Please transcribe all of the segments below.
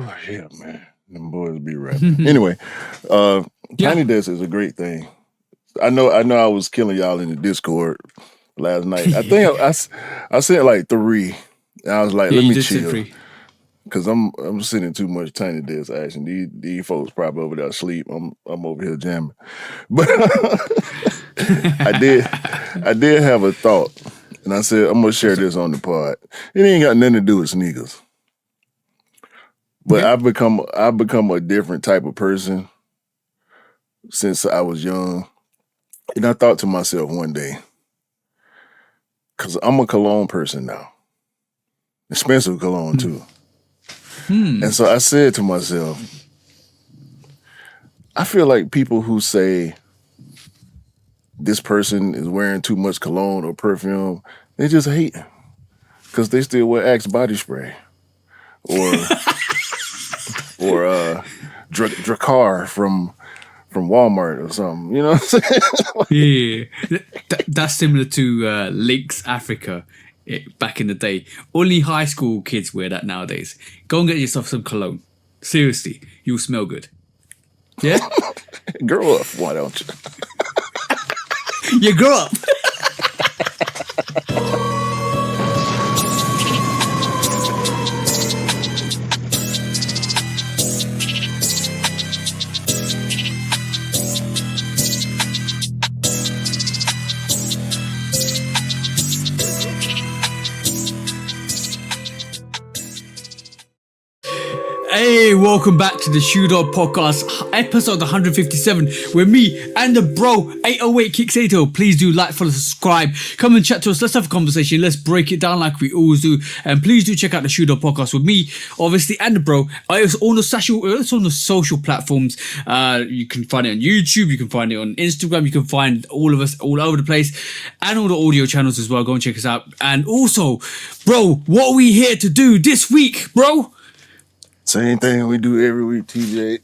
Oh yeah, man. Them boys be rapping. Anyway, Tiny Desk is a great thing. I know I was killing y'all in the Discord last night. I think I sent like 3. And I was like, let me chill. Cause I'm sending too much Tiny Desk action. These folks probably over there asleep. I'm over here jamming. But I did have a thought. And I said, I'm gonna share this on the pod. It ain't got nothing to do with sneakers. But I've become a different type of person since I was young. And I thought to myself one day, because I'm a cologne person now. Expensive cologne too. And so I said to myself, I feel like people who say this person is wearing too much cologne or perfume, they just hate because they still wear Axe body spray or Dracar from Walmart or something. You know what I'm saying? Yeah, that's similar to Lynx Africa. Back in the day, only high school kids wear that nowadays. Go and get yourself some cologne. Seriously, you'll smell good. Yeah? Grow up, why don't you? You grow up. Hey, welcome back to the Shoe Dog Podcast, episode 157, where me and the bro 808 Kicks ATL. Please do like, follow, subscribe, come and chat to us. Let's have a conversation. Let's break it down like we always do. And please do check out the Shoe Dog Podcast with me, obviously, and the bro. It's on the social platforms. You can find it on YouTube. You can find it on Instagram. You can find all of us all over the place, and all the audio channels as well. Go and check us out. And also, bro, what are we here to do this week, bro? Same thing we do every week, TJ.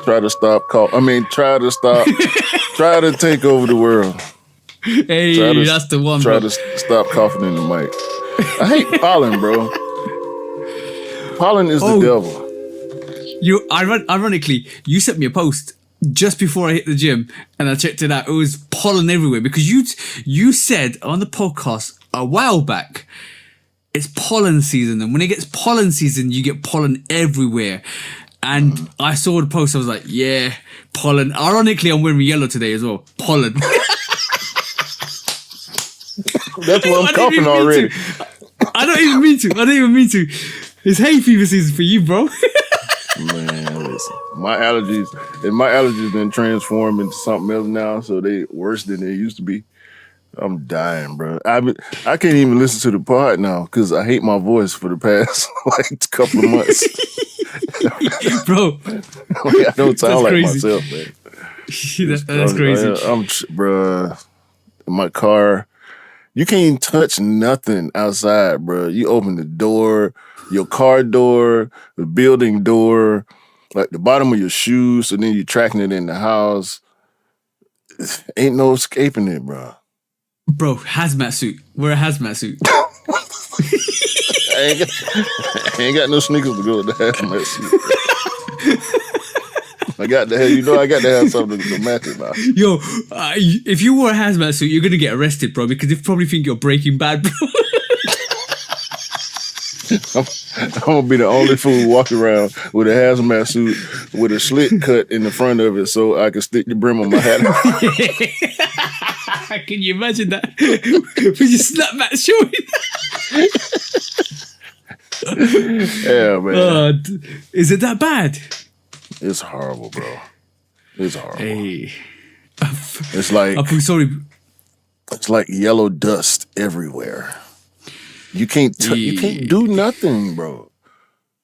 Try to take over the world. Hey, that's the one, bro. Try to stop coughing in the mic. I hate pollen, bro. Pollen is the devil. Ironically, you sent me a post just before I hit the gym, and I checked it out. It was pollen everywhere because you said on the podcast a while back, it's pollen season, and when it gets pollen season, you get pollen everywhere. And I saw the post, I was like, yeah, pollen. Ironically, I'm wearing yellow today as well. Pollen. That's why I'm coughing already. I don't even mean to. It's hay fever season for you, bro. Man, listen. My allergies been transformed into something else now, so they worse than they used to be. I'm dying, bro. I can't even listen to the pod now because I hate my voice for the past couple of months. Bro, I don't sound like myself, man. That's crazy. Bro, my car, you can't touch nothing outside, bro. You open the door, your car door, the building door, like the bottom of your shoes, and then you're tracking it in the house. Ain't no escaping it, bro. Bro, hazmat suit. Wear a hazmat suit. I ain't got no sneakers to go with the hazmat suit. I got to have something to match it now. Yo, if you wore a hazmat suit, you're gonna get arrested, bro, because they probably think you're Breaking Bad, bro. I'm gonna be the only fool walking around with a hazmat suit with a slit cut in the front of it so I can stick the brim on my hat. Can you imagine that? With your snapback showing? Yeah, man. Is it that bad? It's horrible, bro. It's horrible. Hey. It's like I feel sorry. It's like yellow dust everywhere. You can't do nothing, bro.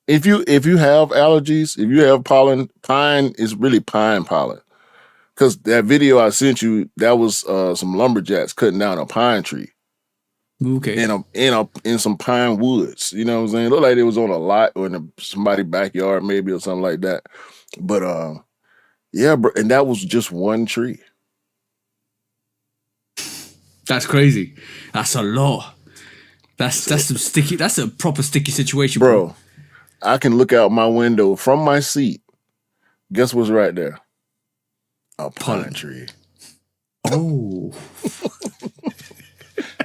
If you have allergies, if you have pollen, pine is really pine pollen. Because that video I sent you, that was some lumberjacks cutting down a pine tree. Okay. In some pine woods. You know what I'm saying? It looked like it was on a lot or in somebody's backyard maybe or something like that. But yeah, bro, and that was just one tree. That's crazy. That's a lot. That's some sticky. That's a proper sticky situation, bro. I can look out my window from my seat. Guess what's right there? A pine tree. Oh.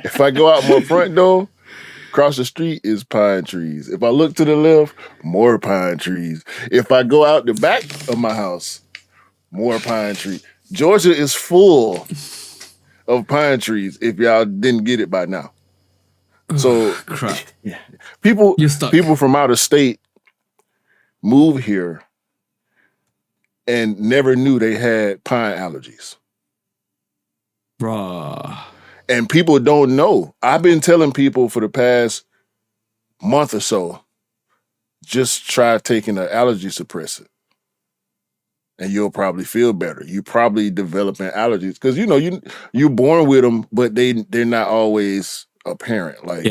If I go out my front door, across the street is pine trees. If I look to the left, more pine trees. If I go out the back of my house, more pine trees. Georgia is full of pine trees if y'all didn't get it by now. So crap. people You're stuck. People from out of state move here and never knew they had pine allergies. Bruh. And people don't know. I've been telling people for the past month or so, just try taking an allergy suppressant and you'll probably feel better. You probably developing allergies because you're born with them, but they're not always apparent. Like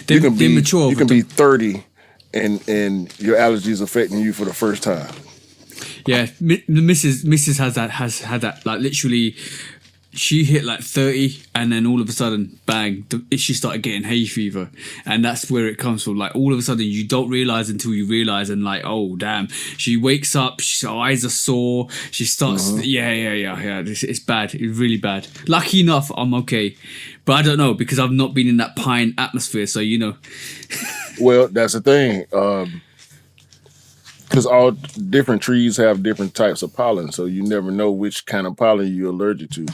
they mature. You can be 30 and your allergies affecting you for the first time. Yeah, the Mrs. has had that like literally. She hit like 30 and then all of a sudden, bang, she started getting hay fever. And that's where it comes from. Like all of a sudden you don't realize until you realize and like, oh, damn. She wakes up, her eyes are sore. She starts, it's bad. It's really bad. Lucky enough, I'm okay. But I don't know because I've not been in that pine atmosphere. So, Well, that's the thing. Because all different trees have different types of pollen. So you never know which kind of pollen you're allergic to.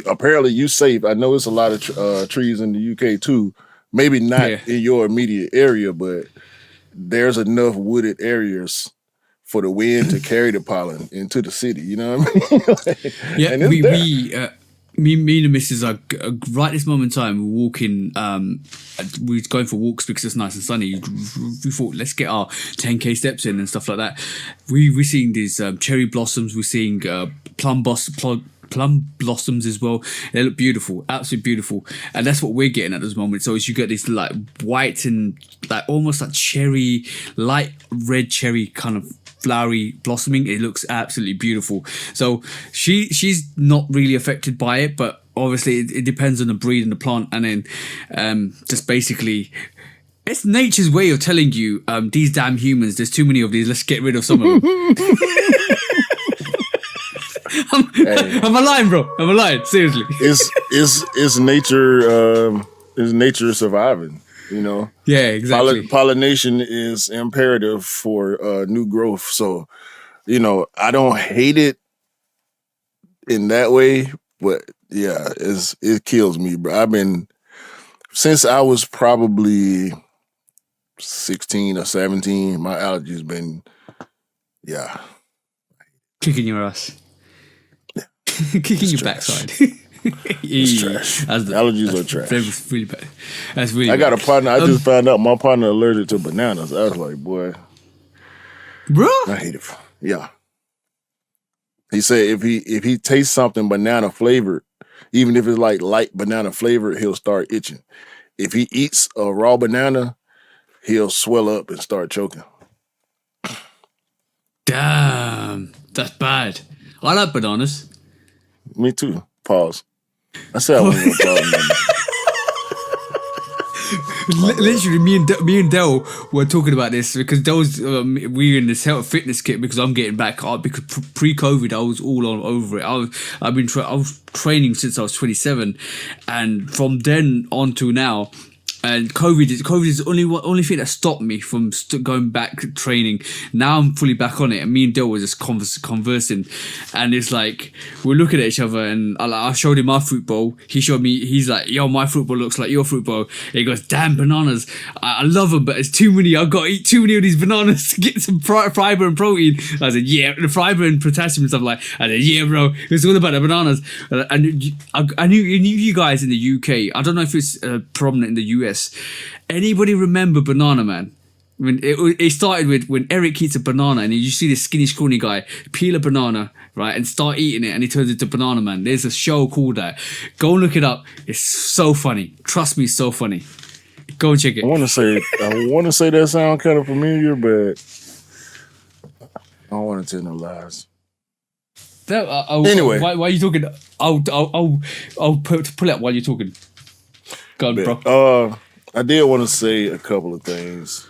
Apparently you safe. I know it's a lot of trees in the UK too. Maybe not in your immediate area, but there's enough wooded areas for the wind to carry the pollen into the city. You know what I mean? Yeah, me and the missus are right this moment in time. We're walking. We're going for walks because it's nice and sunny. We thought let's get our 10k steps in and stuff like that. We're seeing these cherry blossoms. We're seeing plum blossoms as well. They look beautiful, absolutely beautiful, and that's what we're getting at this moment. So as you get this like white and like almost like cherry, light red cherry kind of flowery blossoming, it looks absolutely beautiful. So she's not really affected by it, but obviously it depends on the breed and the plant, and then just basically it's nature's way of telling you these damn humans, there's too many of these, let's get rid of some of them. I'm a lying, bro. I'm a lying. Seriously. It's nature. It's nature surviving. Yeah, exactly. Pollination is imperative for new growth. So, I don't hate it in that way, but yeah, it kills me, bro. I've been since I was probably 16 or 17. My allergies been kicking your ass. Kicking your backside. It's trash. Allergies are trash. That's really bad. That's really I got bad. a partner. I just found out my partner allergic to bananas. I was like, boy, bro, I hate it. Yeah. He said if he tastes something banana flavored, even if it's like light banana flavored, he'll start itching. If he eats a raw banana, he'll swell up and start choking. Damn, that's bad. I like bananas. Me too. Pause. I said I wasn't gonna pause. Literally, me and Del were talking about this because Del's we're in this health fitness kit because I'm getting back up because pre-COVID I was all over it. I was training since I was 27, and from then on to now. And COVID is the only thing that stopped me from going back to training. Now I'm fully back on it, and me and Dil were just conversing, and it's like we're looking at each other. And I showed him my fruit bowl. He showed me. He's like, "Yo, my fruit bowl looks like your fruit bowl." And he goes, "Damn bananas! I love them, but it's too many. I've got to eat too many of these bananas to get some fiber and protein." I said, "Yeah, the fiber and potassium and stuff like." I said, "Yeah, bro, it's all about the bananas." And I knew you guys in the UK. I don't know if it's prominent in the US. Anybody remember Banana Man? When it started with when Eric eats a banana and you see this skinny, scrawny guy peel a banana, right, and start eating it, and he turns into Banana Man. There's a show called that. Go and look it up. It's so funny. Trust me, it's so funny. Go and check it. I want to say that sound kind of familiar, but I don't want to tell no lies. Anyway, why are you talking? I'll pull it up while you're talking. Go on, bro. I did want to say a couple of things.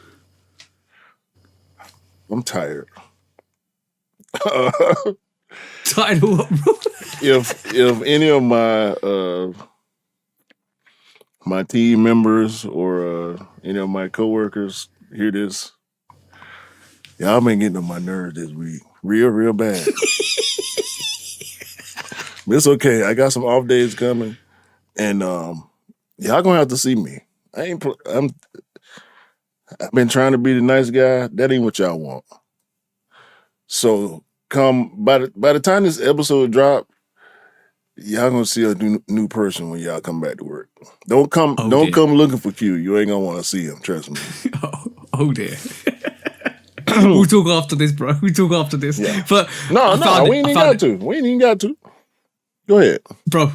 I'm tired. Tired of what, bro? If any of my team members or any of my coworkers hear this, y'all been getting on my nerves this week, real bad. But it's okay. I got some off days coming, and y'all gonna have to see me. I've been trying to be the nice guy. That ain't what y'all want. So by the time this episode drop, y'all gonna see a new person when y'all come back to work. Don't come looking for Q. You ain't gonna want to see him. Trust me. Oh dear. We'll talk after this, bro. We'll talk after this. Yeah. But No, we ain't even got to. We ain't even got to. Go ahead, bro.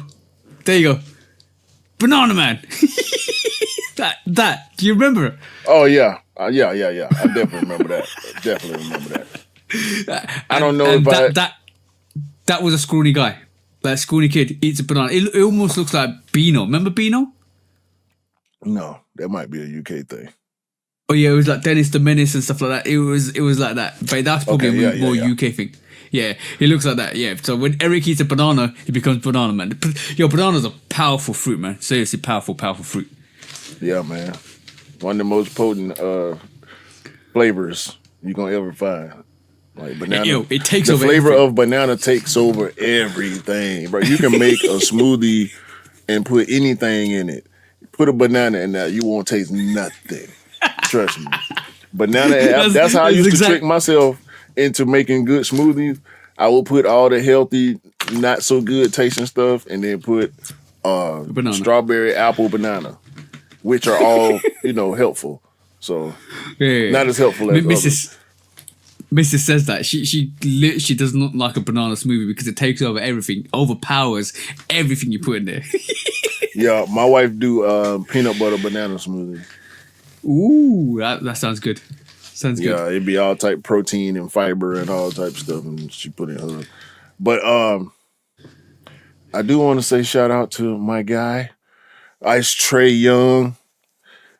There you go. Banana Man. that. Do you remember it? Oh yeah. I definitely remember that. I don't know if that was a scrawny guy. That scrawny kid eats a banana. It almost looks like Beano. Remember Beano? No, that might be a UK thing. Oh yeah, it was like Dennis the Menace and stuff like that. It was like that. But that's probably a more UK thing. Yeah, it looks like that. Yeah. So when Eric eats a banana, he becomes Banana Man. Yo, banana's a powerful fruit, man. Seriously, powerful fruit. Yeah, man. One of the most potent flavors you gonna ever find. Like banana. Yo, it takes the over flavor everything. of banana takes over everything, bro. You can make a smoothie and put anything in it. Put a banana in there, you won't taste nothing. Trust me. Banana. That's how I used to trick myself into making good smoothies. I will put all the healthy, not so good tasting stuff, and then put strawberry, apple, banana, which are all helpful. So not as helpful as Mrs. says that she literally does not like a banana smoothie because it takes over everything, overpowers everything you put in there. Yeah, my wife do peanut butter banana smoothie. Ooh, that sounds good. Sounds good. Yeah, it'd be all type protein and fiber and all type of stuff, and she put in her. But I do want to say shout out to my guy, Ice Trae Young,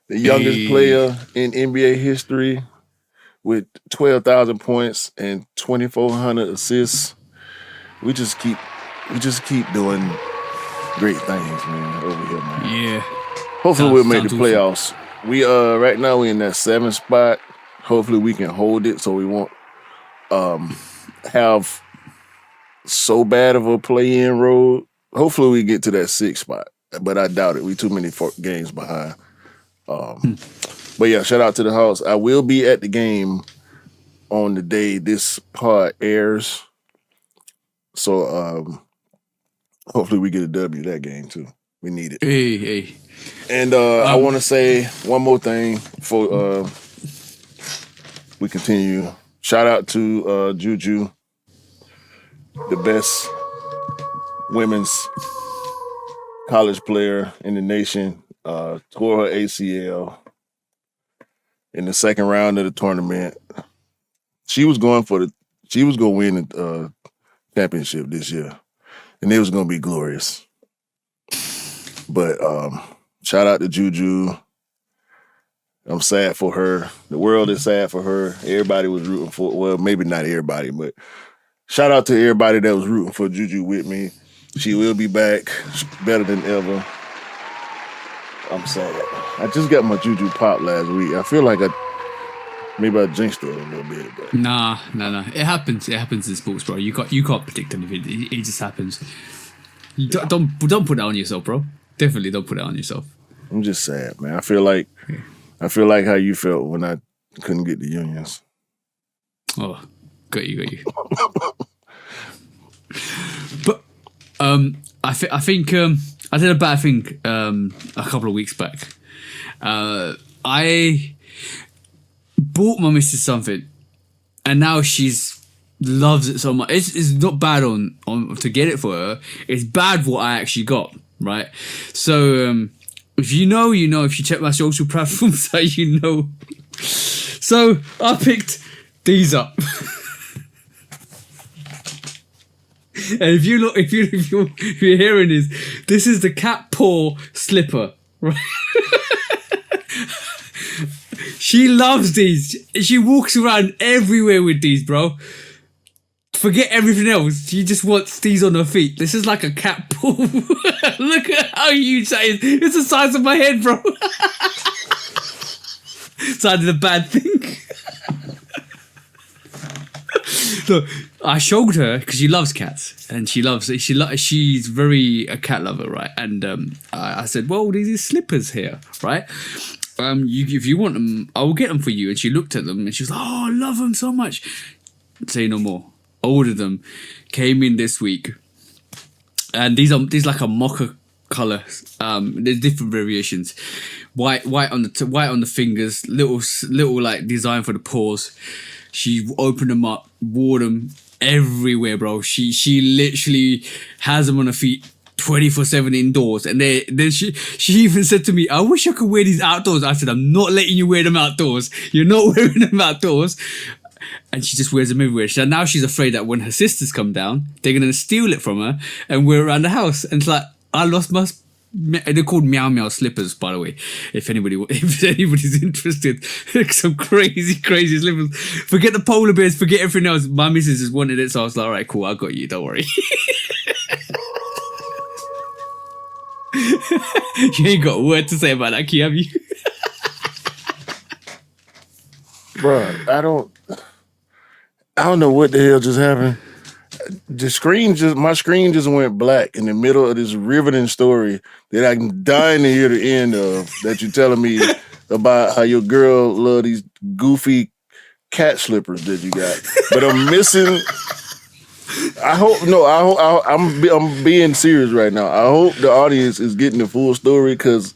the youngest player in NBA history, with 12,000 points and 2,400 assists. We just keep doing great things, man, over here, man. Yeah. Hopefully we'll make the playoffs. We right now we're in that 7th spot. Hopefully we can hold it so we won't have so bad of a play-in road. Hopefully we get to that 6th spot, but I doubt it. We too many games behind. But yeah, shout out to the Hawks. I will be at the game on the day this pod airs. So hopefully we get a W that game too. We need it. Hey. And I want to say one more thing before we continue. Shout out to Juju, the best women's college player in the nation. Tore her ACL in the 2nd round of the tournament. She was going to win the championship this year, and it was going to be glorious. But shout out to Juju. I'm sad for her. The world is sad for her. Everybody was rooting for, well, maybe not everybody, but shout out to everybody that was rooting for Juju with me. She will be back better than ever. I'm sad. I just got my Juju pop last week. I feel like maybe I jinxed it a little bit. But. Nah. It happens. It happens in sports, bro. You can't predict anything. It just happens. Don't put that on yourself, bro. Definitely don't put that on yourself. I'm just sad, man. I feel like how you felt when I couldn't get the unions. Oh, got you. But I think I did a bad thing a couple of weeks back. I bought my missus something, and now she's loves it so much. It's not bad on to get it for her. It's bad what I actually got, right? So if you know, if you check my social platforms, you know. So I picked these up. And if you're hearing this is the cat paw slipper, right? She loves these. She walks around everywhere with these, bro. Forget everything else. She just wants these on her feet. This is like a cat paw. Look at how huge that is. It's the size of my head, bro. So I did a bad thing. So I showed her because she loves cats and she's very a cat lover, right? And I said, well, these are slippers here, right? If you want them, I will get them for you. And she looked at them and she was like, oh, I love them so much. Say no more. Ordered them, came in this week, and these like a mocha color. There's different variations. White on the fingers, little like design for the paws. She opened them up, wore them everywhere, bro. She literally has them on her feet 24/7 indoors, and then she even said to me, I wish I could wear these outdoors. I said, I'm not letting you wear them outdoors. You're not wearing them outdoors. And she just wears them everywhere. So now she's afraid that when her sisters come down, they're going to steal it from her and wear it around the house. And it's like, I lost my... They're called Meow Meow slippers, by the way. If anybody's interested. Some crazy slippers. Forget the polar bears, forget everything else. My missus just wanted it, so I was like, all right, cool, I got you, don't worry. You ain't got a word to say about that, Key, have you? Bruh, I don't know what the hell just happened. My screen just went black in the middle of this riveting story that I'm dying to hear the end of, that you're telling me about how your girl love these goofy cat slippers that you got. But I'm missing. I'm being serious right now. I hope the audience is getting the full story because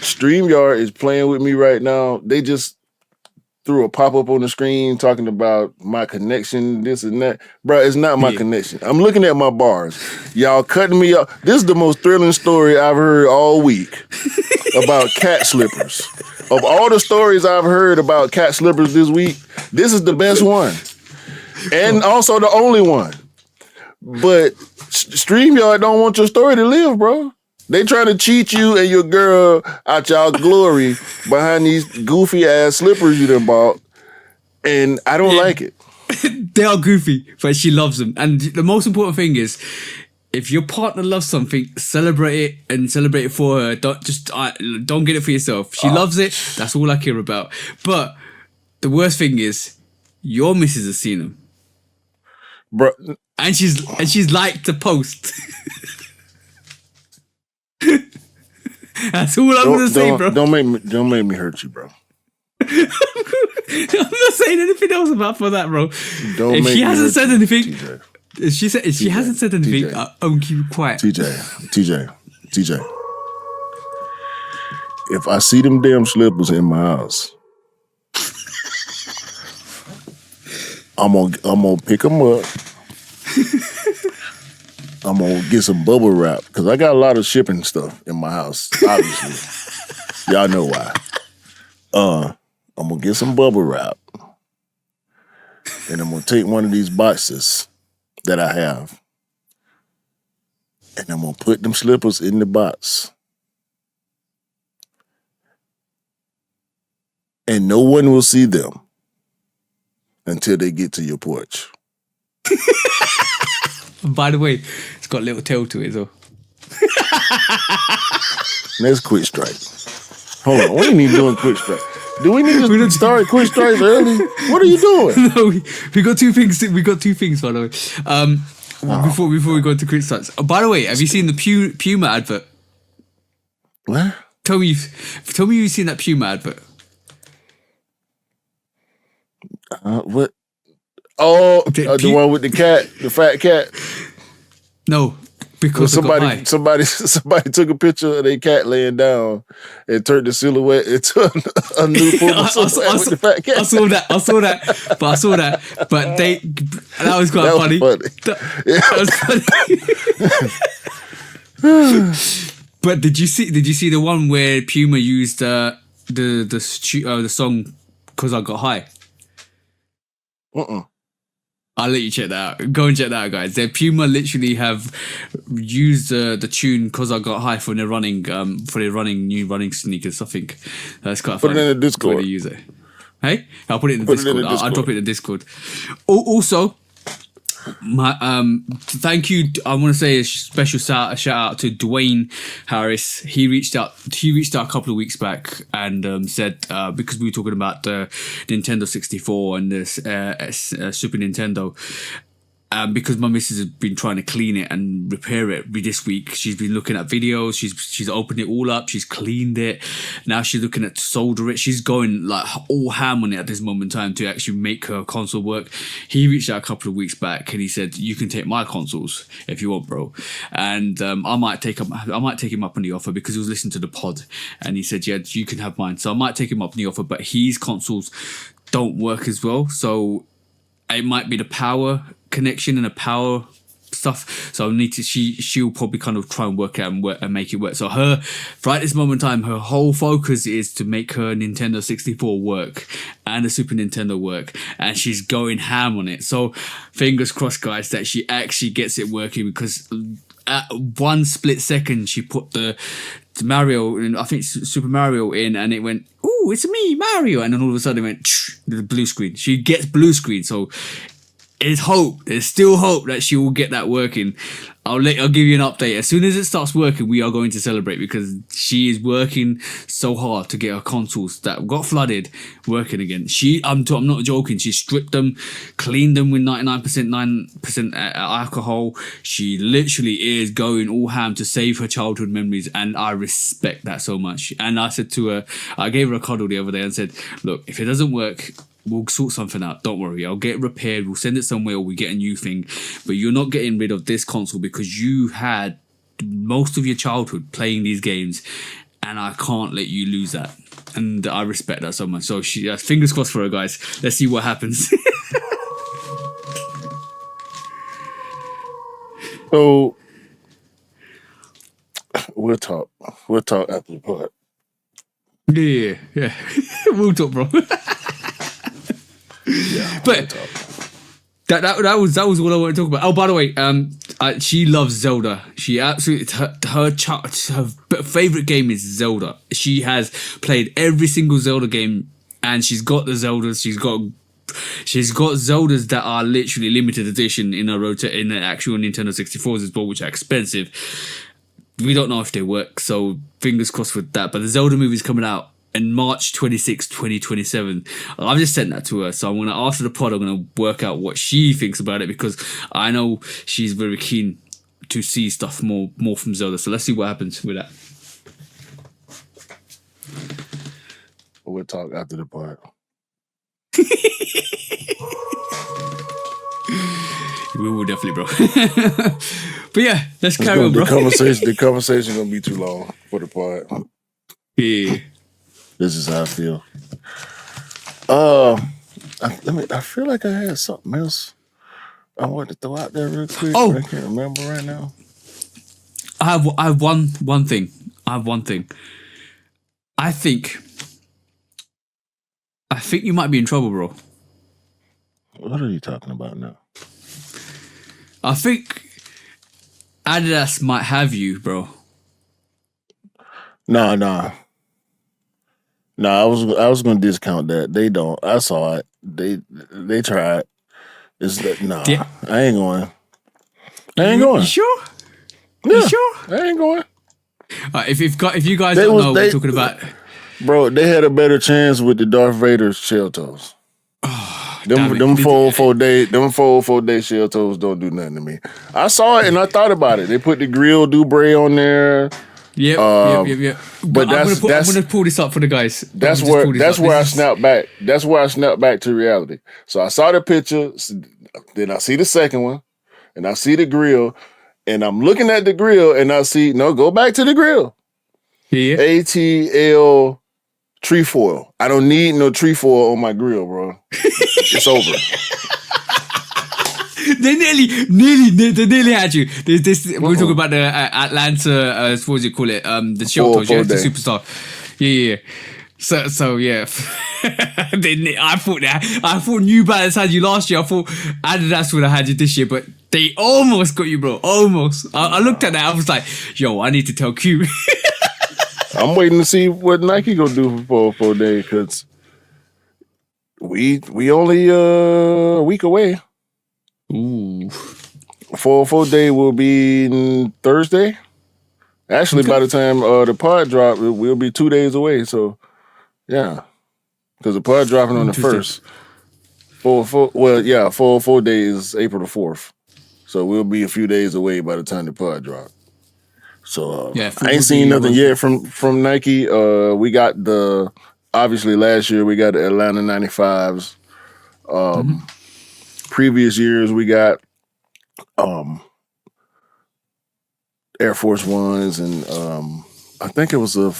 StreamYard is playing with me right now. They just threw a pop-up on the screen talking about my connection, this and that. Bro, it's not my connection. I'm looking at my bars. Y'all cutting me up. This is the most thrilling story I've heard all week about cat slippers. Of all the stories I've heard about cat slippers this week, this is the best one. And also the only one. But StreamYard don't want your story to live, bro. They trying to cheat you and your girl out y'all glory behind these goofy ass slippers you done bought, and I don't like it. They are goofy, but she loves them. And the most important thing is, if your partner loves something, celebrate it and celebrate it for her. Don't get it for yourself. She loves it. That's all I care about. But the worst thing is, your missus has seen them, bro, and she's liked the post. That's all I'm gonna say, bro. Don't make me hurt you, bro. I'm not saying anything else about for that, bro. If she hasn't said anything, if she hasn't said anything, I'll keep it quiet. TJ. If I see them damn slippers in my house, I'm gonna pick them up. I'm gonna get some bubble wrap because I got a lot of shipping stuff in my house. Obviously, y'all know why. I'm gonna get some bubble wrap, and I'm gonna take one of these boxes that I have, and I'm gonna put them slippers in the box, and no one will see them until they get to your porch. By the way, it's got a little tail to it as well. Next quick strike. Hold on, we ain't even doing quick strike. Do we need to start quick strikes early? What are you doing? No, we got two things. We got two things, by the way. Before we go into quick strikes. Oh, by the way, have you seen the Puma advert? What? Tell me you've seen that Puma advert. What? Oh, the one with the cat, the fat cat. No, because somebody took a picture of their cat laying down and turned the silhouette into a new Puma silhouette with the fat cat. I saw that. But that was quite funny. That was funny. But did you see the one where Puma used the song "Cause I Got High"? I'll let you check that out. Go and check that out, guys. Puma literally have used the tune "Cause I Got High" for their new running sneakers. I think that's quite funny. Put it in the Discord. They use it. Hey, I'll put it in the Put it in Discord. the I'll drop Discord. it in the Discord. Also, my thank you. I want to say a special shout out to Dwayne Harris. He reached out a couple of weeks back and said because we were talking about the Nintendo 64 and this Super Nintendo. Because my missus has been trying to clean it and repair it this week, she's been looking at videos. She's opened it all up. She's cleaned it. Now she's looking at to solder it. She's going like all ham on it at this moment in time to actually make her console work. He reached out a couple of weeks back and he said, "You can take my consoles if you want, bro." And I might take him up on the offer because he was listening to the pod and he said, "Yeah, you can have mine." So I might take him up on the offer, but his consoles don't work as well. So it might be the power connection and the power stuff. So I need to. She'll probably kind of try and work out and make it work. So right this moment in time, her whole focus is to make her Nintendo 64 work and the Super Nintendo work, and she's going ham on it. So fingers crossed, guys, that she actually gets it working because at one split second she put the Mario, I think Super Mario in, and it went, "Ooh, it's me, Mario!" And then all of a sudden it went the blue screen. She gets blue screen, so there's hope. There's still hope that she will get that working. I'll give you an update as soon as it starts working. We are going to celebrate because she is working so hard to get her consoles that got flooded working again. I'm not joking. She stripped them, cleaned them with 99% alcohol. She literally is going all ham to save her childhood memories, and I respect that so much. And I said to her, I gave her a cuddle the other day and said, "Look, if it doesn't work, we'll sort something out. Don't worry. I'll get it repaired. We'll send it somewhere, or we get a new thing. But you're not getting rid of this console because you had most of your childhood playing these games, and I can't let you lose that." And I respect that so much. So fingers crossed for her, guys. Let's see what happens. So we'll talk after the part. Yeah. We'll talk, bro. Yeah, but that was what I want to talk about. Oh, by the way, she loves Zelda. She absolutely her favorite game is Zelda. She has played every single Zelda game, and she's got the Zeldas. She's got Zeldas that are literally limited edition in the actual Nintendo 64s as well, which are expensive. We don't know if they work, so fingers crossed with that. But the Zelda movie's coming out in March 26, 2027. I've just sent that to her, so I'm going to, after the pod, I'm going to work out what she thinks about it because I know she's very keen to see stuff more from Zelda. So let's see what happens with that. We'll talk after the part. We will definitely, bro. But yeah, let's carry on, bro. The conversation gonna be too long for the part. Yeah. This is how I feel. I feel like I had something else I wanted to throw out there real quick. Oh, but I can't remember right now. I have one thing. I think you might be in trouble, bro. What are you talking about now? I think Adidas might have you, bro. Nah. I was gonna discount that. They don't. I saw it. They tried. It's that Yeah. I ain't going. You sure? Yeah, You sure? I ain't going. If you guys don't know what we're talking about, bro, they had a better chance with the Darth Vader's shell toes. Them 4-4-day shell toes don't do nothing to me. I saw it and I thought about it. They put the grill Dubre on there. Yep. But I'm gonna pull this up for the guys. That's where I snapped back. That's where I snapped back to reality. So I saw the picture, then I see the second one, and I see the grill, and I'm looking at the grill, and I see go back to the grill. Yeah. ATL trefoil. I don't need no trefoil on my grill, bro. It's over. They nearly had you. We're talking about the Atlanta, what do you call it? The Shelters, the Superstar. Yeah. So yeah. I thought New Balance had you last year. I thought Adidas would have had you this year, but they almost got you, bro. Almost. I looked at that. I was like, yo, I need to tell Q. I'm waiting to see what Nike gonna do for 4 days because We only a week away. Ooh. 404 day will be Thursday. Actually, by the time the pod drop, we'll be 2 days away. So, yeah, because the pod dropping on the first. 404 day is April the 4th. So we'll be a few days away by the time the pod drop. So I ain't seen nothing yet from Nike. We got obviously last year we got the Atlanta 95s. Previous years we got Air Force Ones, and I think it was a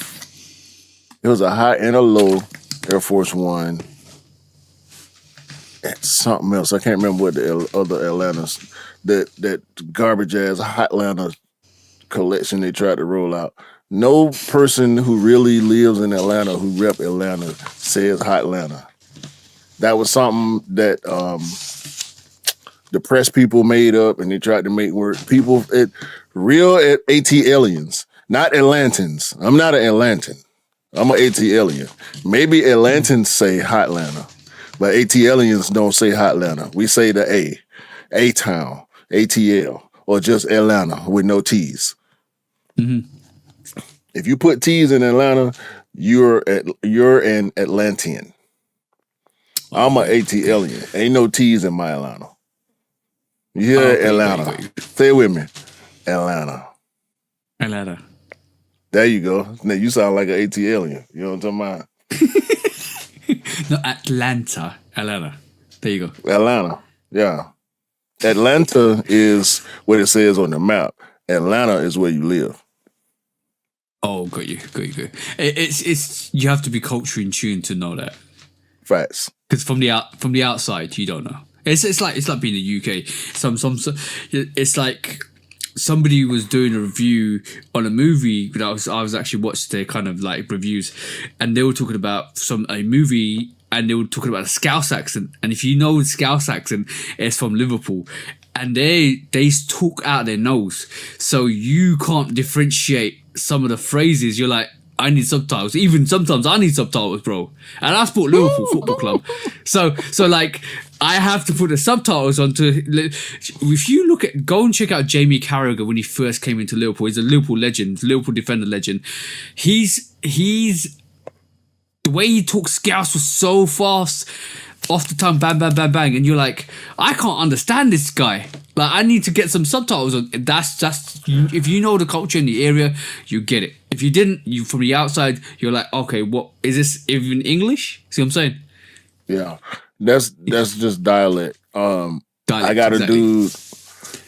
high and a low Air Force One and something else. I can't remember what the other Atlanta's that garbage ass Hotlanta collection they tried to roll out. No person who really lives in Atlanta, who rep Atlanta, says Hotlanta. That was something that the press people made up, and they tried to make work. People, real ATLians, not Atlantans. I'm not an Atlantan. I'm an ATLian. Maybe Atlantans say Hotlanta, but ATLians don't say Hotlanta. We say the A-Town, ATL, or just Atlanta with no T's. Mm-hmm. If you put T's in Atlanta, you're an Atlantean. I'm an ATLian. Ain't no T's in my Atlanta. You hear Atlanta? Got you. Say it with me. Atlanta. There you go. Now you sound like an ATLian. You know what I'm talking about? No, Atlanta. There you go. Atlanta. Yeah. Atlanta is what it says on the map. Atlanta is where you live. Oh, got you. It's you have to be culturally in tune to know that. Facts. Because from the outside, you don't know. It's like being in the UK. It's like somebody was doing a review on a movie that I was actually watched their kind of like reviews, and they were talking about a movie, and they were talking about a Scouse accent. And if you know the Scouse accent, it's from Liverpool, and they talk out their nose, so you can't differentiate some of the phrases. You're like, I need subtitles. Even sometimes I need subtitles, bro. And I support Liverpool Football Club. So like, I have to put the subtitles onto. If you go and check out Jamie Carragher when he first came into Liverpool. He's a Liverpool legend, Liverpool defender legend. He's the way he talks Scouse was so fast, off the tongue, bang, bang, bang, bang, and you're like, I can't understand this guy. Like, I need to get some subtitles on. That's if you know the culture in the area, you get it. If you didn't, you from the outside, you're like, okay, what is this even English? See what I'm saying? Yeah, that's just dialect. I got a dude.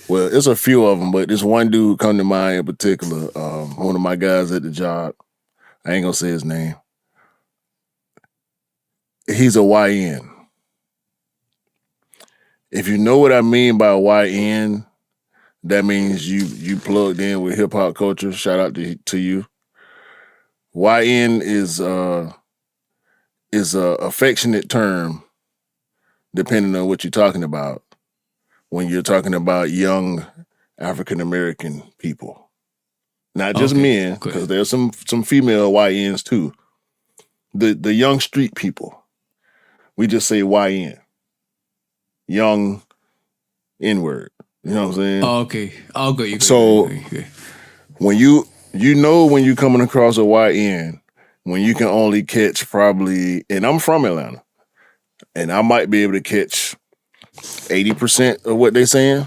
Well, it's a few of them, but this one dude come to mind in particular. One of my guys at the job. I ain't gonna say his name. He's a YN. If you know what I mean by YN, that means you plugged in with hip hop culture. Shout out to you. YN is a affectionate term, depending on what you're talking about. When you're talking about young African American people, not just men, because there's some female YNs too. The young street people, we just say YN. Young N-word. You know what I'm saying? Oh, okay. I'll go you. So when when you're coming across a YN, when you can only catch probably, and I'm from Atlanta, and I might be able to catch 80% of what they're saying,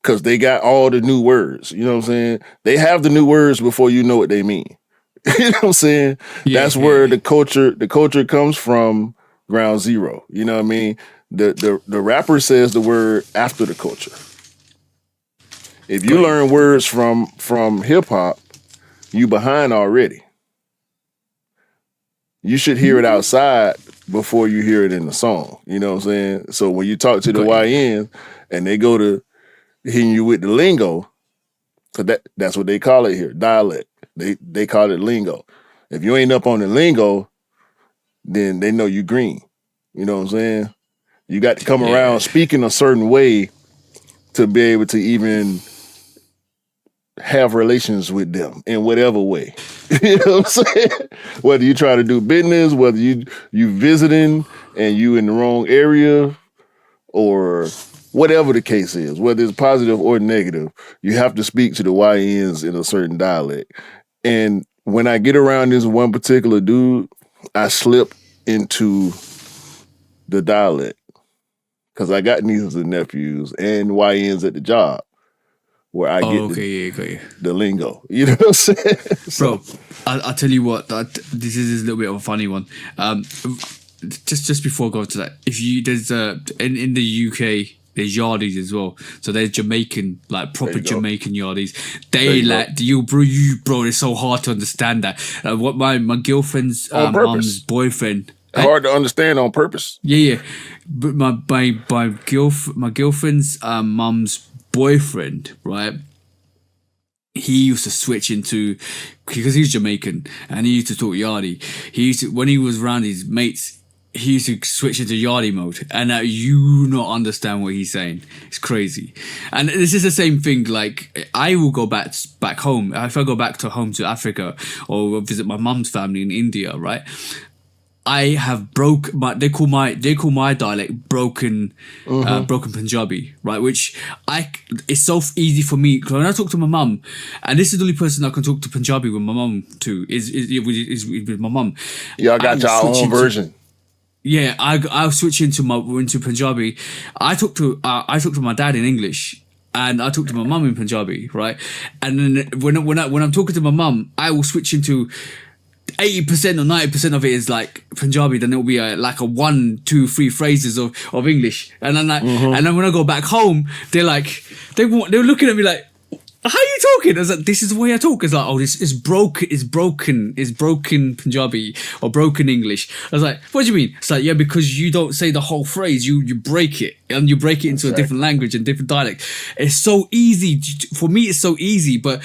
because they got all the new words. You know what I'm saying? They have the new words before you know what they mean. You know what I'm saying? Yeah, that's where the culture comes from, ground zero. You know what I mean? The rapper says the word after the culture. If you learn words from hip hop, you behind already. You should hear it outside before you hear it in the song. You know what I'm saying? So when you talk to the YN and they go to hitting you with the lingo, because that's what they call it here, dialect. They call it lingo. If you ain't up on the lingo, then they know you green. You know what I'm saying? You got to come around speaking a certain way to be able to even have relations with them in whatever way. You know what I'm saying? Whether you try to do business, whether you visiting and you in the wrong area, or whatever the case is, whether it's positive or negative, you have to speak to the YNs in a certain dialect. And when I get around this one particular dude, I slip into the dialect because I got nieces and nephews and YNs at the job where I get the lingo. You know what I'm saying? Bro, I'll tell you what, this is a little bit of a funny one. Just before I go to that, there's in the UK, there's yardies as well. So there's Jamaican, like proper Jamaican yardies. They like you, bro. It's so hard to understand that. What my girlfriend's mom's boyfriend. Hard to understand on purpose. Yeah. But my girlfriend's mom's boyfriend, right? He used to switch into, because he's Jamaican and he used to talk yardie. He used to, when he was around his mates, he used to switch into yardie mode, and you not understand what he's saying. It's crazy. And this is the same thing. Like, I will go back home. If I go back to Africa or visit my mum's family in India, right? I have they call my dialect broken Punjabi, right? Which it's so easy for me when I talk to my mum, and this is the only person I can talk to Punjabi with my mum too is with my mum. Y'all got your own version. Yeah, I'll switch into Punjabi. I talk to my dad in English, and I talk to my mum in Punjabi, right? And then when I'm talking to my mum, I will switch into 80% or 90% of it is like Punjabi. Then it'll be like a 1, 2, 3 phrases of English, and then and then when I go back home, they're looking at me like, how are you talking? I was like, this is the way I talk. It's like, oh, this is broken Punjabi or broken English. I was like, what do you mean? It's like, yeah, because you don't say the whole phrase, you break it, and you break it into a different language and different dialect. It's so easy for me. It's so easy, but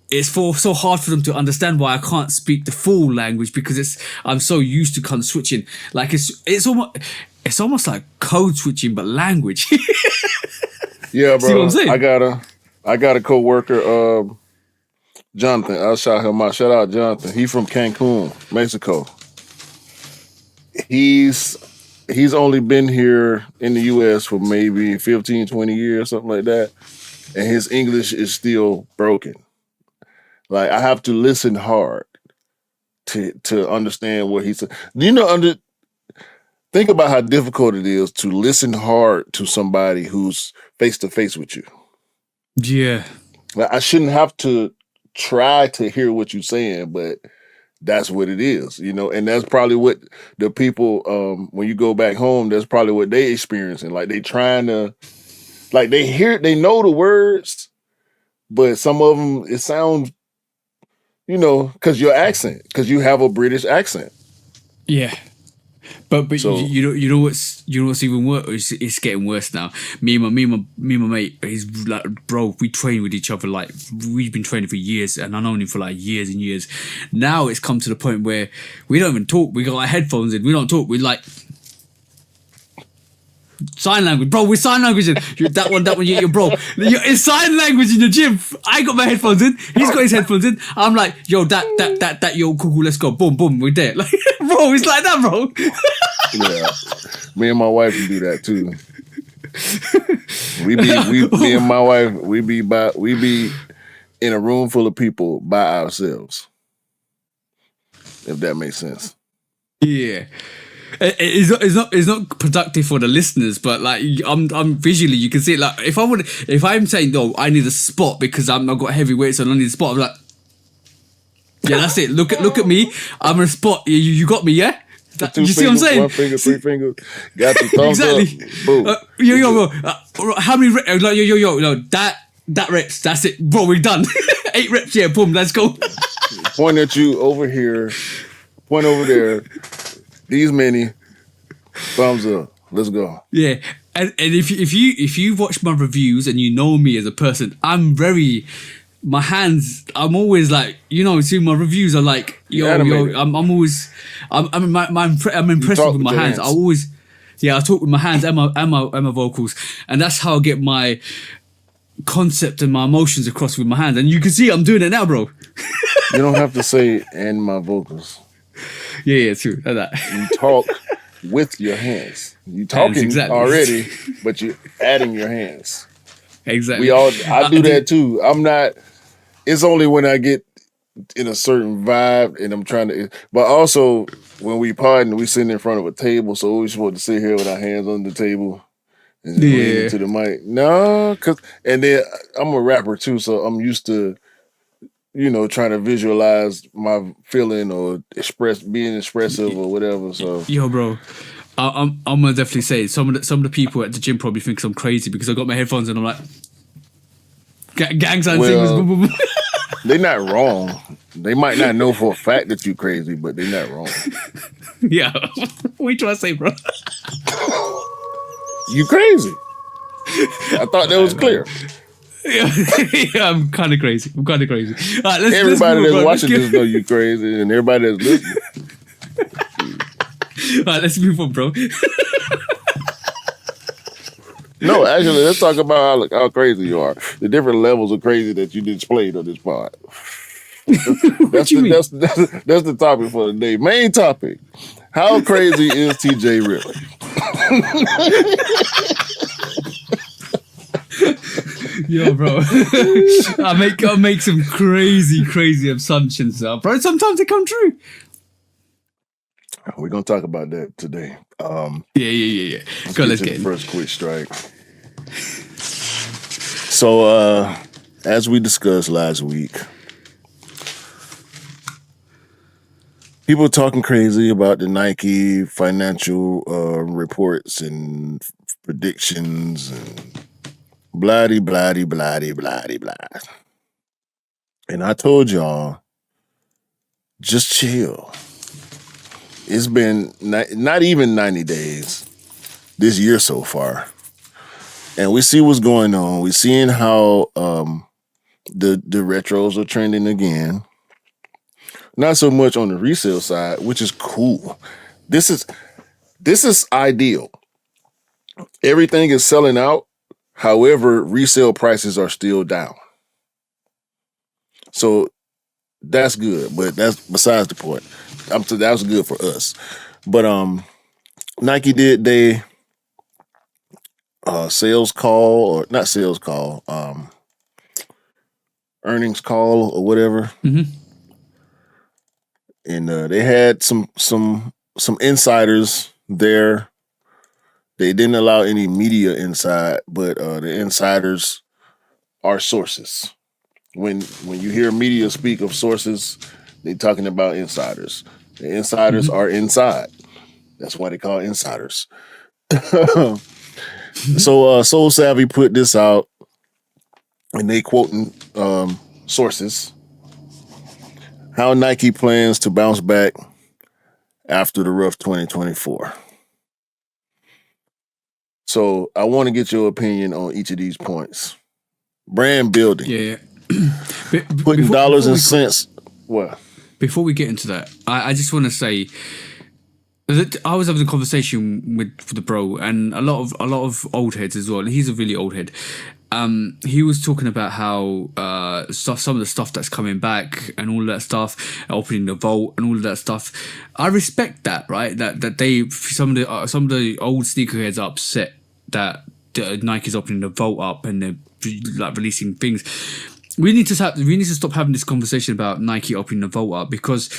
it's so hard for them to understand why I can't speak the full language, because I'm so used to kind of switching. Like it's almost like code switching, but language. Yeah, bro. See what I'm saying? I got a coworker, Jonathan. I'll shout him out. Shout out Jonathan. He's from Cancun, Mexico. He's only been here in the US for maybe 15, 20 years, something like that. And his English is still broken. Like, I have to listen hard to understand what he said. Think about how difficult it is to listen hard to somebody who's face to face with you. Yeah. Like, I shouldn't have to try to hear what you're saying, but that's what it is, and that's probably what the people, when you go back home, that's probably what they experiencing. Like, they trying to, like, they know the words, but some of them, it sounds, because your accent, because you have a British accent. Yeah. But So- you know what's even worse? It's getting worse now. Me and my mate, he's like, bro, we train with each other, like we've been training for years, and I've known him for like years and years. Now it's come to the point where we don't even talk. We got our headphones in. We don't talk. We like sign language, bro. We're sign language. That one, your bro. It's sign language in the gym. I got my headphones in. He's got his headphones in. I'm like, yo, that, yo, cool, let's go. Boom, boom, we're there. Like, bro, it's like that, bro. Yeah, me and my wife can do that too. Me and my wife, we be in a room full of people by ourselves. If that makes sense. Yeah. It's not productive for the listeners, but like I'm visually, you can see it. Like if I'm saying, no, I need a spot because I've got heavy weights and I need a spot, I'm like, yeah, that's it. Look at me. I'm in a spot. You got me, yeah. You see what I'm saying? 1 finger, 3 fingers. Got the thumbs exactly. up. Boom. How many reps? That reps. That's it, bro. We're done. 8 reps. Yeah, boom. Let's go. Point at you over here. Point over there. These many. Thumbs up. Let's go. Yeah, and if you watch my reviews and you know me as a person, I'm very. My hands, I'm always like, see, my reviews are like, I'm always, I'm impressed with my hands. I talk with my hands and my vocals, and that's how I get my concept and my emotions across with my hands, and you can see I'm doing it now, bro. You don't have to say "and my vocals." Yeah, true. Like that. You talk with your hands. You talking exactly. already, but you're adding your hands. Exactly. I do that too. I'm not. It's only when I get in a certain vibe and I'm trying to. But also when we partner, we sitting in front of a table, so we're supposed to sit here with our hands on the table and just lean into the mic. No, and then I'm a rapper too, so I'm used to, trying to visualize my feeling or being expressive or whatever. So yo, bro, I'm gonna definitely say some of the people at the gym probably think I'm crazy because I got my headphones and I'm like gang sign singers. They're not wrong. They might not know for a fact that you're crazy, but they're not wrong. Yeah, what you trying to say, bro? You crazy? I thought that was clear. Yeah, I'm kind of crazy. All right, everybody that's watching this know you crazy, and everybody that's listening. All right, let's move on, bro. No, actually, let's talk about how crazy you are. The different levels of crazy that you displayed on this pod. That's the topic for the day. Main topic: how crazy is TJ really? Yo, bro, I make some crazy assumptions, bro. Sometimes they come true. We're gonna talk about that today. Yeah. Let's get the first quick strike. So, as we discussed last week, people talking crazy about the Nike financial reports and predictions and blah blah blah blah blah. And I told y'all, just chill. It's been not even 90 days this year so far. And we see what's going on. We're seeing how the retros are trending again. Not so much on the resale side, which is cool. This is ideal. Everything is selling out. However, resale prices are still down. So that's good, but that's besides the point. That was good for us. But Nike did they sales call, or not sales call, earnings call or whatever. Mm-hmm. And they had some insiders there. They didn't allow any media inside, but the insiders are sources. When you hear media speak of sources, they're talking about insiders. The insiders are inside. That's why they call insiders. So Soul Savvy put this out, and they quoting sources. How Nike plans to bounce back after the rough 2024. So I want to get your opinion on each of these points. Brand building. Yeah. Putting dollars and cents. What? Before we get into that, I just want to say that I was having a conversation with the bro, and a lot of old heads as well. And he's a really old head. He was talking about how some of the stuff that's coming back and all that stuff, opening the vault and all of that stuff. I respect that, right? That they some of the old sneakerheads are upset that Nike's opening the vault up and they're like releasing things. We need to stop having this conversation about Nike opening the vault up, because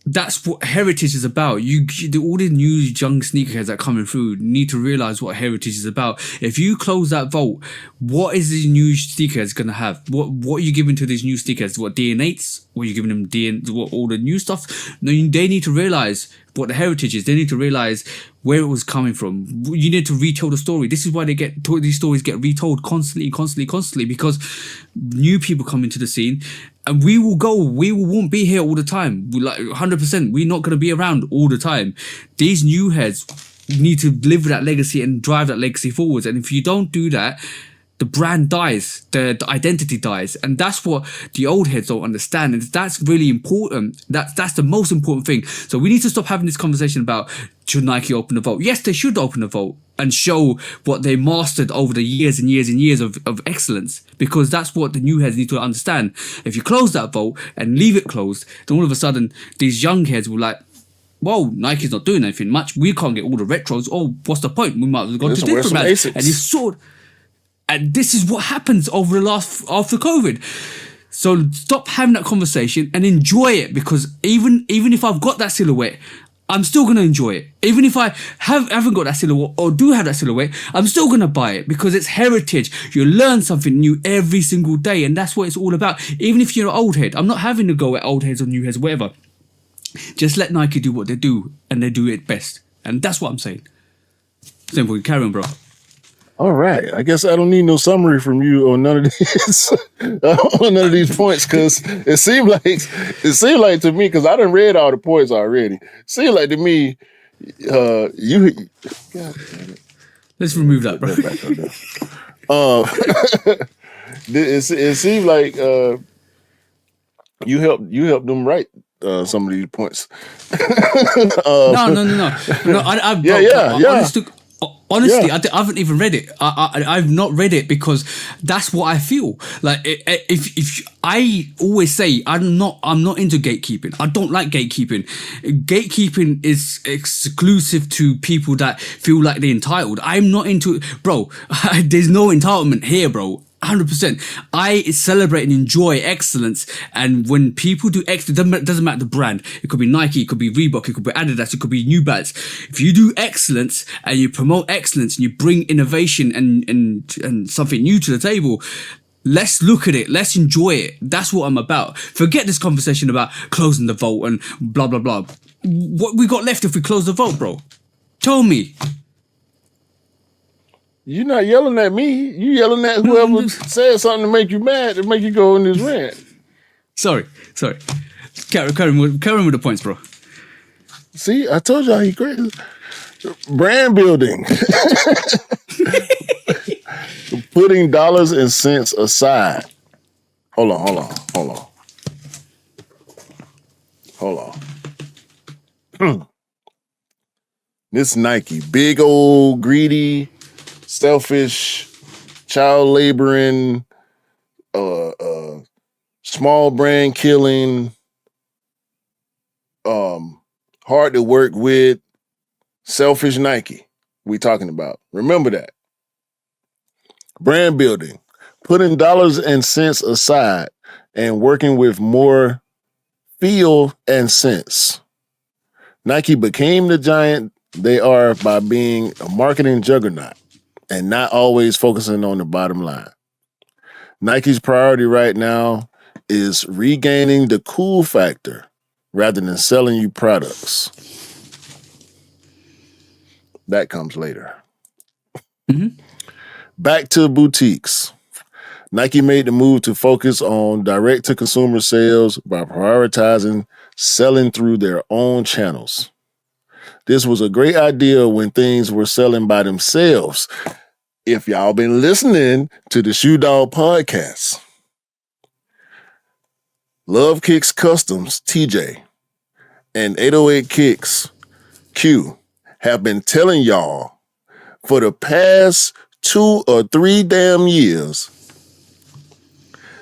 that's what heritage is about. All the new young sneakerheads that are coming through need to realize what heritage is about. If you close that vault, what is these new sneakerheads going to have? What are you giving to these new sneakerheads? What, DNA8s? What are you giving them? What, all the new stuff? No, they need to realize what the heritage is. They need to realize where it was coming from. You need to retell the story. This is why these stories get retold constantly, because new people come into the scene. And we won't be here all the time. 100%. We're not going to be around all the time. These new heads need to live that legacy and drive that legacy forwards. And if you don't do that, the brand dies, the identity dies, and that's what the old heads don't understand, and that's really important. That's the most important thing. So we need to stop having this conversation about should Nike open the vault. Yes, they should open the vault and show what they mastered over the years and years and years of excellence, because that's what the new heads need to understand. If you close that vault and leave it closed, then all of a sudden these young heads will like, well, Nike's not doing anything much. We can't get all the retros. Oh, what's the point? We might as well go to different brands. And it's sort. And this is what happens over the last after COVID. So stop having that conversation and enjoy it, because even if I've got that silhouette, I'm still gonna enjoy it. Even if I haven't got that silhouette or do have that silhouette, I'm still gonna buy it because it's heritage. You learn something new every single day, and that's what it's all about. Even if you're an old head, I'm not having to go at old heads or new heads, whatever. Just let Nike do what they do, and they do it best. And that's what I'm saying. Simple. Carry on, bro. All right. I guess I don't need no summary from you on none of these on none of these points, because it seemed like to me, because I done read all the points already. It seemed like to me, you. God damn it. Let's remove that, bro. It seemed like you helped them write some of these points. No. Honestly, I haven't even read it. I've not read it because that's what I feel. Like if I always say I'm not into gatekeeping. I don't like gatekeeping. Gatekeeping is exclusive to people that feel like they're entitled. I'm not into it, bro. There's no entitlement here, bro. 100%. I celebrate and enjoy excellence, and when people do excellence, it doesn't matter the brand. It could be Nike, it could be Reebok, it could be Adidas, it could be New Balance. If you do excellence and you promote excellence and you bring innovation and something new to the table, let's look at it. Let's enjoy it. That's what I'm about. Forget this conversation about closing the vault and blah blah blah. What we got left if we close the vault, bro? Tell me. You're not yelling at me. You yelling at whoever said something to make you mad, to make you go in this rant. Sorry. Carry on with the points, bro. See, I told y'all he crazy. Brand building. Putting dollars and cents aside. Hold on. This Nike, big old greedy, selfish, child laboring, small brand killing, hard to work with, selfish Nike we talking about. Remember that. Brand building, putting dollars and cents aside and working with more feel and sense. Nike became the giant they are by being a marketing juggernaut and not always focusing on the bottom line. Nike's priority right now is regaining the cool factor rather than selling you products. That comes later. Mm-hmm. Back to boutiques. Nike made the move to focus on direct-to-consumer sales by prioritizing selling through their own channels. This was a great idea when things were selling by themselves. If y'all been listening to the Shoe Dog podcast, Lovekickscustom's TJ and 808 Kicks Q have been telling y'all for the past 2 or 3 damn years,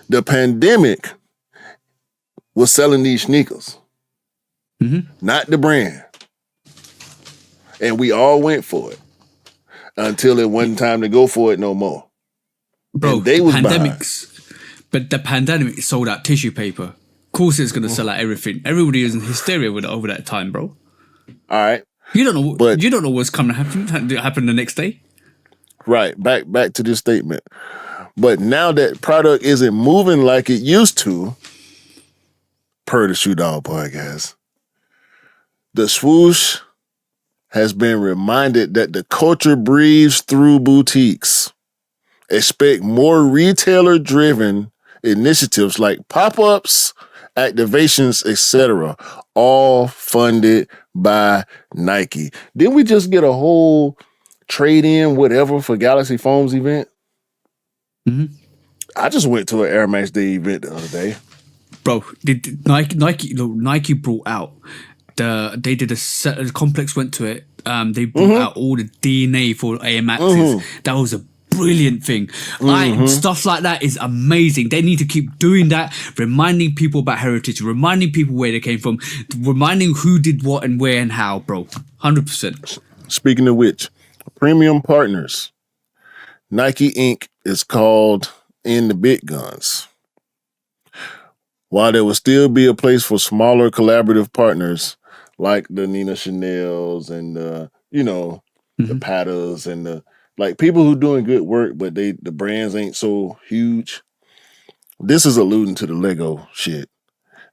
the pandemic was selling these sneakers, not the brand. And we all went for it until it wasn't time to go for it no more. Bro, and they was but the pandemic sold out tissue paper. Of course it's going to sell out everything. Everybody was in hysteria with it over that time, bro. All right. You don't know what's coming to happen the next day. Right. Back to this statement. But now that product isn't moving like it used to, per the Shoe Dog podcast, the swoosh has been reminded that the culture breathes through boutiques. Expect more retailer-driven initiatives like pop-ups, activations, etc., all funded by Nike. Didn't we just get a whole trade-in whatever for Galaxy Foam's event? I just went to an Air Max Day event the other day. Bro, Nike brought out they did a complex went to it. They brought out all the DNA for Air Maxes. That was a brilliant thing. Like stuff like that is amazing. They need to keep doing that, reminding people about heritage, reminding people where they came from, reminding who did what and where and how, bro. 100%. Speaking of which, premium partners, Nike Inc. is called in the big guns. While there will still be a place for smaller collaborative partners like the Nina Chanel's and the Pattas and the like people who doing good work, but the brands ain't so huge. This is alluding to the Lego shit.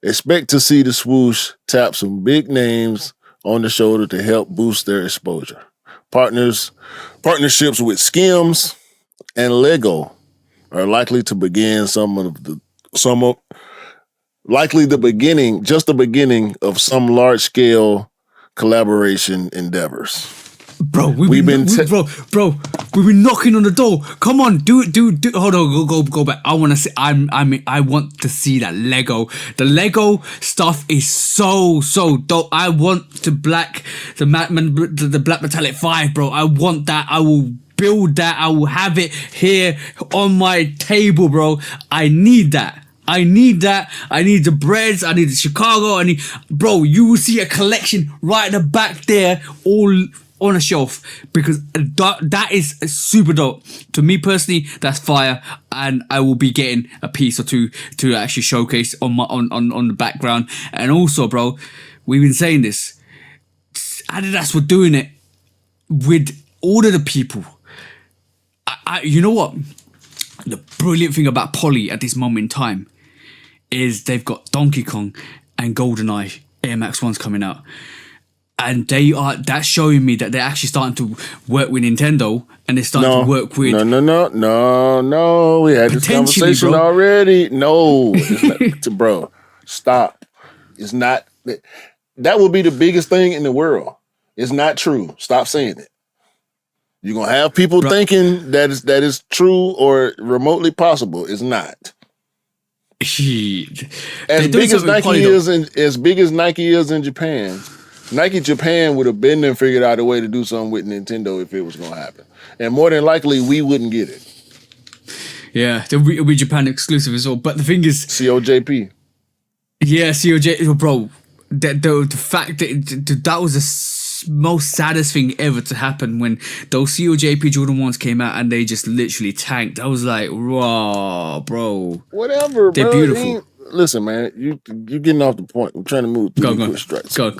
Expect to see the swoosh tap some big names on the shoulder to help boost their exposure. Partnerships with Skims and Lego are likely to begin the beginning of some large scale collaboration endeavors. Bro, we've been knocking on the door. Come on, do it. Hold on, go back. I want to see. I want to see that Lego. The Lego stuff is so dope. I want the black metallic 5, bro. I want that. I will build that. I will have it here on my table, bro. I need that. I need that. I need the breads. I need the Chicago. Bro, you will see a collection right at the back there, all on a shelf, because that is super dope. To me personally, that's fire, and I will be getting a piece or two to actually showcase on the background. And also, bro, we've been saying this. Adidas were doing it with all of the people. You know what? The brilliant thing about Poly at this moment in time is they've got Donkey Kong and GoldenEye Air Max 1s coming out. And that's showing me that they're actually starting to work with Nintendo, and they're starting to work with... No. We had this conversation already. No. It's not, bro, stop. It's not... That would be the biggest thing in the world. It's not true. Stop saying it. You're going to have people thinking that is true or remotely possible. It's not. As big as Nike is in Japan... Nike Japan would have been there and figured out a way to do something with Nintendo if it was going to happen. And more than likely, we wouldn't get it. Yeah, it'll be Japan exclusive as well. But the thing is... COJP. Yeah, COJ... Bro, the fact that was the most saddest thing ever to happen when those COJP Jordan 1s came out and they just literally tanked. I was like, raw, bro. Whatever, They're bro. beautiful. Listen, man, you getting off the point. I'm trying to move through the quick strikes. Go.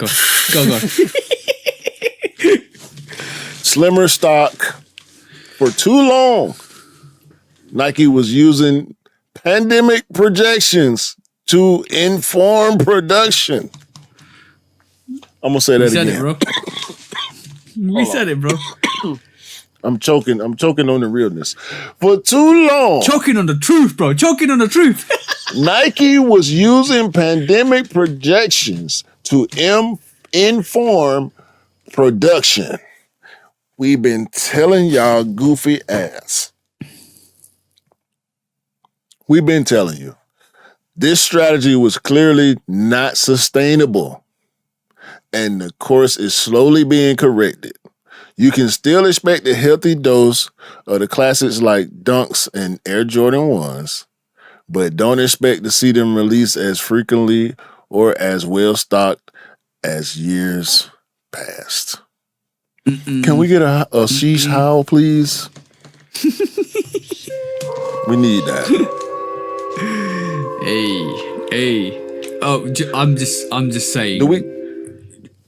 Slimmer stock. For too long, Nike was using pandemic projections to inform production. I'm going to say that again. We said it, bro. I'm choking on the realness. For too long. Choking on the truth, bro. Choking on the truth. Nike was using pandemic projections to inform production. We've been telling y'all goofy ass. We've been telling you. This strategy was clearly not sustainable, and the course is slowly being corrected. You can still expect a healthy dose of the classics like Dunks and Air Jordan 1s, but don't expect to see them released as frequently or as well stocked as years past. Can we get a sheesh howl, please? We need that. Hey. Oh, I'm just saying. Do we?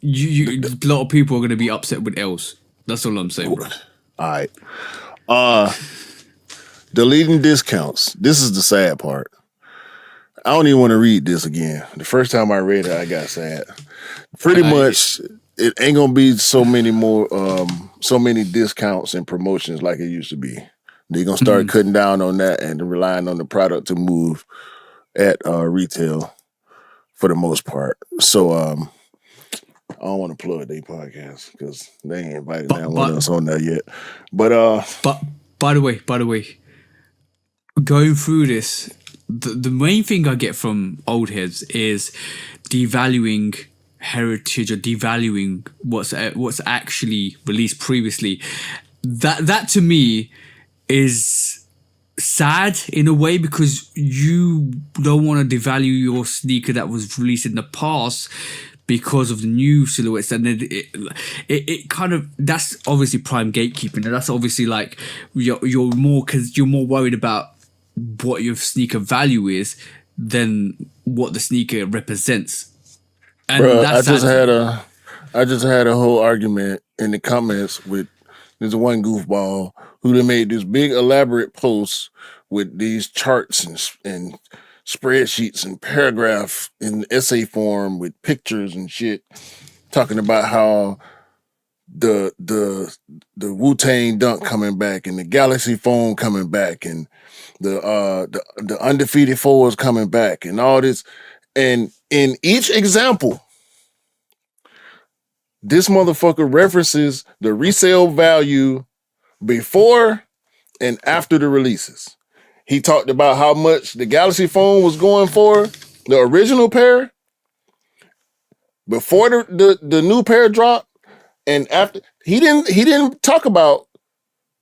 A lot of people are going to be upset with L's. That's all I'm saying, bro. All right. Deleting discounts. This is the sad part. I don't even want to read this again. The first time I read it, I got sad. Pretty much, it ain't gonna be so many more, so many discounts and promotions like it used to be. They're gonna start cutting down on that and relying on the product to move at retail for the most part. So, I don't want to plug their podcast because they ain't invited down one of us on there yet. But by the way, going through this, the main thing I get from old heads is devaluing heritage or devaluing what's actually released previously. That to me is sad in a way, because you don't want to devalue your sneaker that was released in the past because of the new silhouettes, and then it kind of, that's obviously prime gatekeeping, and that's obviously like you're more, because you're more worried about what your sneaker value is than what the sneaker represents. And Bro, that's I just had a whole argument in the comments with this one goofball who they made this big elaborate post with these charts and spreadsheets and paragraph in essay form with pictures and shit, talking about how the Wu-Tang Dunk coming back and the Galaxy Phone coming back and the undefeated fours coming back and all this. And in each example, this motherfucker references the resale value before and after the releases. He talked about how much the Galaxy Phone was going for, the original pair, before the new pair dropped, and after. He didn't talk about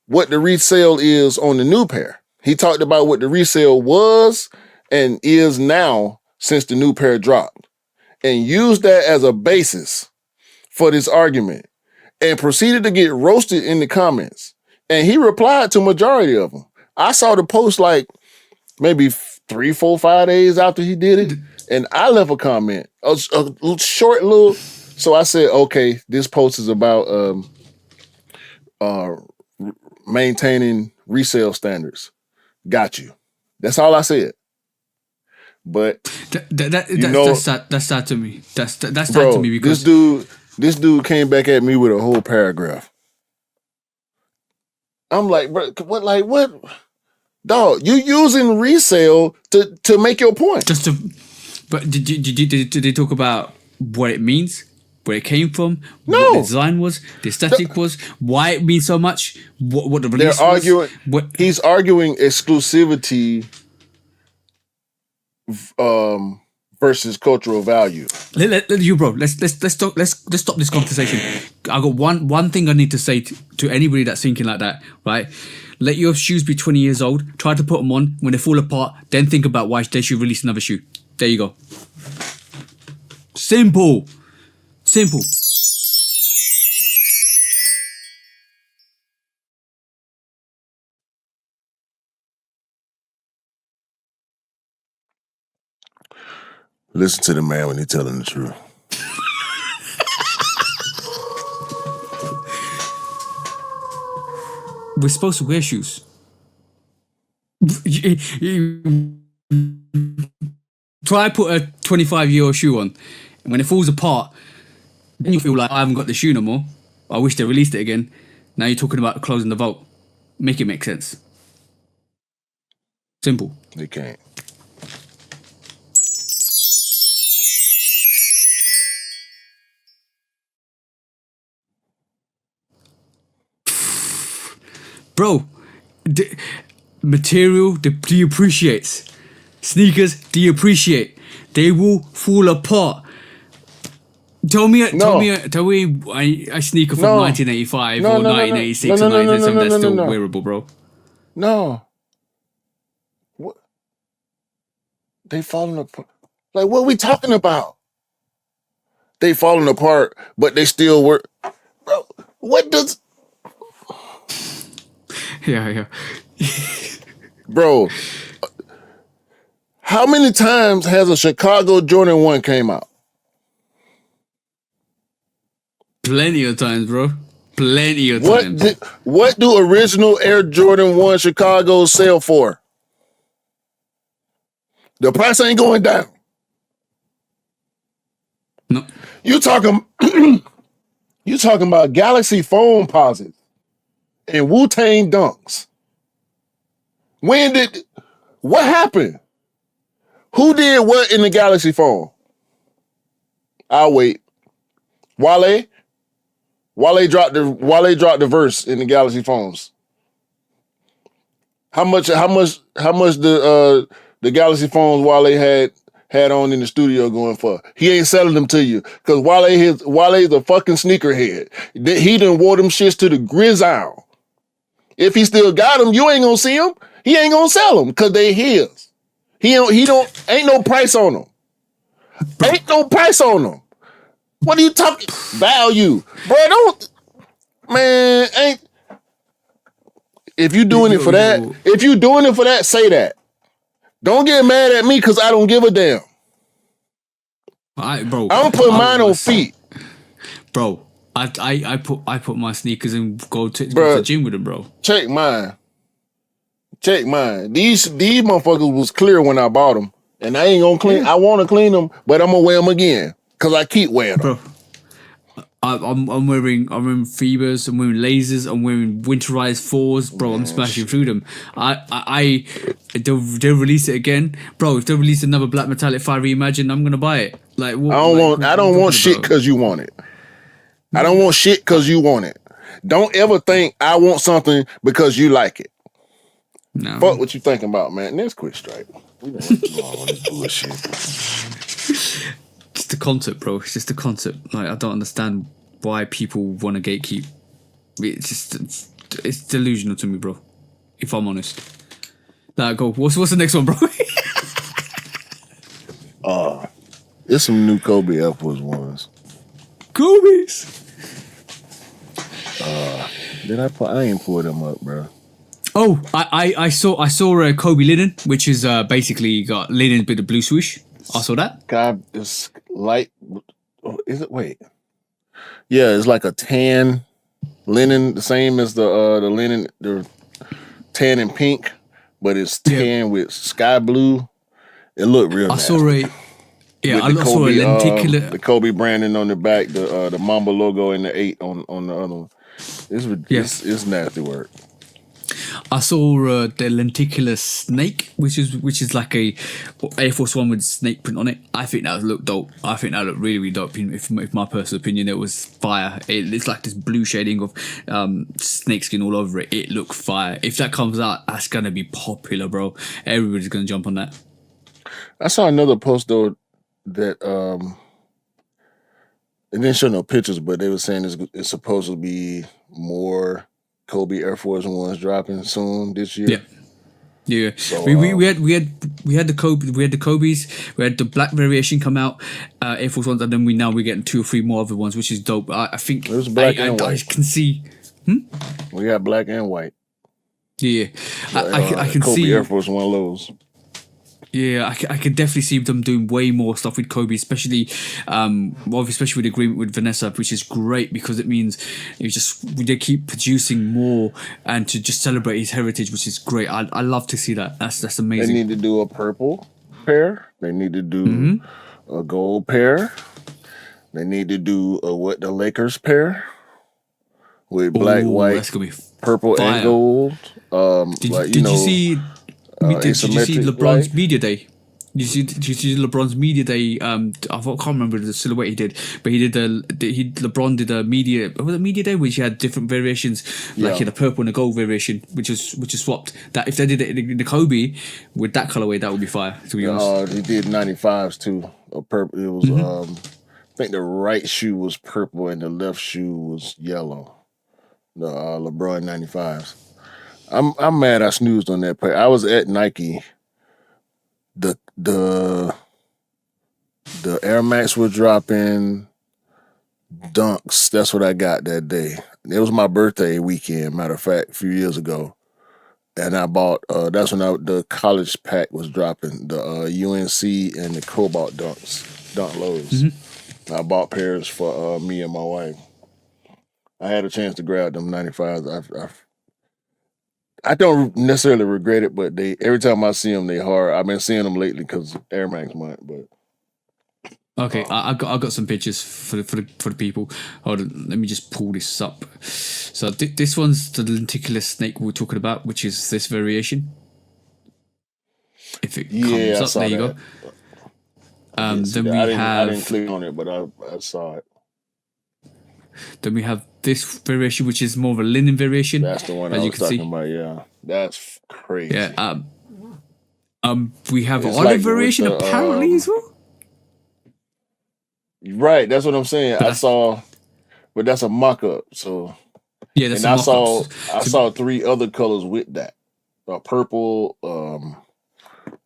what the resale is on the new pair. He talked about what the resale was and is now since the new pair dropped, and used that as a basis for this argument, and proceeded to get roasted in the comments. And he replied to majority of them. I saw the post like maybe 3, 4, 5 days after he did it, and I left a comment, a short little. So I said, okay, this post is about maintaining resale standards. Got you. That's all I said. But that's sad to me. That's sad to me, because this dude came back at me with a whole paragraph. I'm like, bro, what? Dog, you using resale to make your point. But did they talk about what it means? Where it came from? No. What the design was? The aesthetic was? Why it means so much? What the release They're arguing. He's arguing exclusivity versus cultural value. Let's stop this conversation. I got one thing I need to say to anybody that's thinking like that, right? Let your shoes be 20 years old. Try to put them on. When they fall apart, then think about why they should release another shoe. There you go. Simple. Listen to the man when he's telling the truth. We're supposed to wear shoes. Try put a 25-year-old shoe on, and when it falls apart, then you feel like, I haven't got the shoe no more. I wish they released it again. Now you're talking about closing the vault. Make it make sense. Simple. They can't. Bro, material depreciates. Sneakers depreciate. They will fall apart. Tell me a sneaker from 1985 or 1986 or 1987 that's still wearable, bro. No. What? They falling apart. Like, what are we talking about? They falling apart, but they still work. Bro, what does... Yeah. Bro, how many times has a Chicago Jordan 1 came out? Plenty of times, bro. Plenty of times. What do original Air Jordan 1 Chicago sell for? The price ain't going down. No. You talking about Galaxy Phone posits and Wu-Tang Dunks. What happened? Who did what in the Galaxy Phone? I'll wait. Wale dropped the verse in the Galaxy Phones. How much the Galaxy phones Wale had on in the studio going for? He ain't selling them to you because Wale's a fucking sneakerhead. He done wore them shits to the grizzle. If he still got them, you ain't gonna see them. He ain't gonna sell them because they his. Ain't no price on them. Ain't no price on them. What are you talking value, bro? Ain't. If you doing it for that, say that. Don't get mad at me because I don't give a damn. Bro, I don't put mine on feet. Bro, I put my sneakers and go to the gym with them, bro. Check mine. These motherfuckers was clear when I bought them. And I ain't gonna clean. I want to clean them, but I'm gonna wear them again. Because I keep wearing them. Bro. I'm wearing Fibers, I'm wearing lasers, I'm wearing winterized 4s, bro. I'm smashing through them. They'll release it again, bro. If they release another Black Metallic 5 Reimagine, I'm gonna buy it. Like what, I don't want shit because you want it. I don't want shit because you want it. Don't ever think I want something because you like it. No. Fuck what you thinking about, man. Let's quit strike. We don't do all this bullshit. Just the concept, bro. It's just the concept. Like I don't understand why people want to gatekeep. It's delusional to me, bro. If I'm honest. Like, go. What's the next one, bro? There's some new Kobe Air Force Ones. Kobe's. I ain't pulled them up, bro. Oh, I saw Kobe linen, which is basically got linen with the blue swoosh. I saw that. God, it's light. Is it? Wait. Yeah, it's like a tan linen, the same as the linen, the tan and pink, but it's tan with sky blue. It looked real nice. I saw a lenticular. The Kobe branding on the back, the Mamba logo and the 8 on the other one. It's nasty work. I saw the lenticular snake, which is like a Air Force One with snake print on it. I think that looked dope. I think that looked really, really dope. If my personal opinion, it was fire. It's like this blue shading of snakeskin all over it. It looked fire. If that comes out, that's gonna be popular, bro. Everybody's gonna jump on that. I saw another post though that it didn't show no pictures, but they were saying it's supposed to be more Kobe Air Force Ones dropping soon this year. Yeah. So, we had the Kobe's, we had the black variation come out, Air Force Ones, and then we're getting 2 or 3 more other ones, which is dope. I think it was black and white. I can see. We got black and white. Yeah, I can Kobe see Air Force One of those. Yeah, I could definitely see them doing way more stuff with Kobe, especially with the agreement with Vanessa, which is great because it means they keep producing more and to just celebrate his heritage, which is great. I love to see that. That's amazing. They need to do a purple pair. They need to do a gold pair. They need to do the Lakers pair with black, white, that's gonna be purple, fire. and gold. Did you see LeBron's media day? Did you see LeBron's media day? I can't remember the silhouette he did, but LeBron did a media day which had different variations, like he had a purple and a gold variation, which is swapped. That if they did it in the Kobe with that colorway, that would be fire. To be honest, he did 95s too. A purple. It was I think the right shoe was purple and the left shoe was yellow. The LeBron 95s. I'm mad I snoozed on that pair. I was at Nike. The Air Max were dropping Dunks. That's what I got that day. It was my birthday weekend, matter of fact, a few years ago. And I bought, that's when the college pack was dropping, the UNC and the Cobalt Dunks, Dunk Lows. I bought pairs for me and my wife. I had a chance to grab them 95s. I don't necessarily regret it, but every time I see them, they hard. I've been seeing them lately because Air Max month. But okay, I got some pictures for the people. Hold on, let me just pull this up. So this one's the lenticular snake we were talking about, which is this variation. If it comes up, there you go. Then I didn't click on it, but I saw it. Then we have this variation, which is more of a linen variation. That's the one I was talking about, yeah. That's crazy. Yeah. We have It's olive like with variation the apparently as well. right. That's what I'm saying. But I saw, but that's a mock-up. So, yeah, that's and a mock-ups. I So saw 3 other colors with that, purple,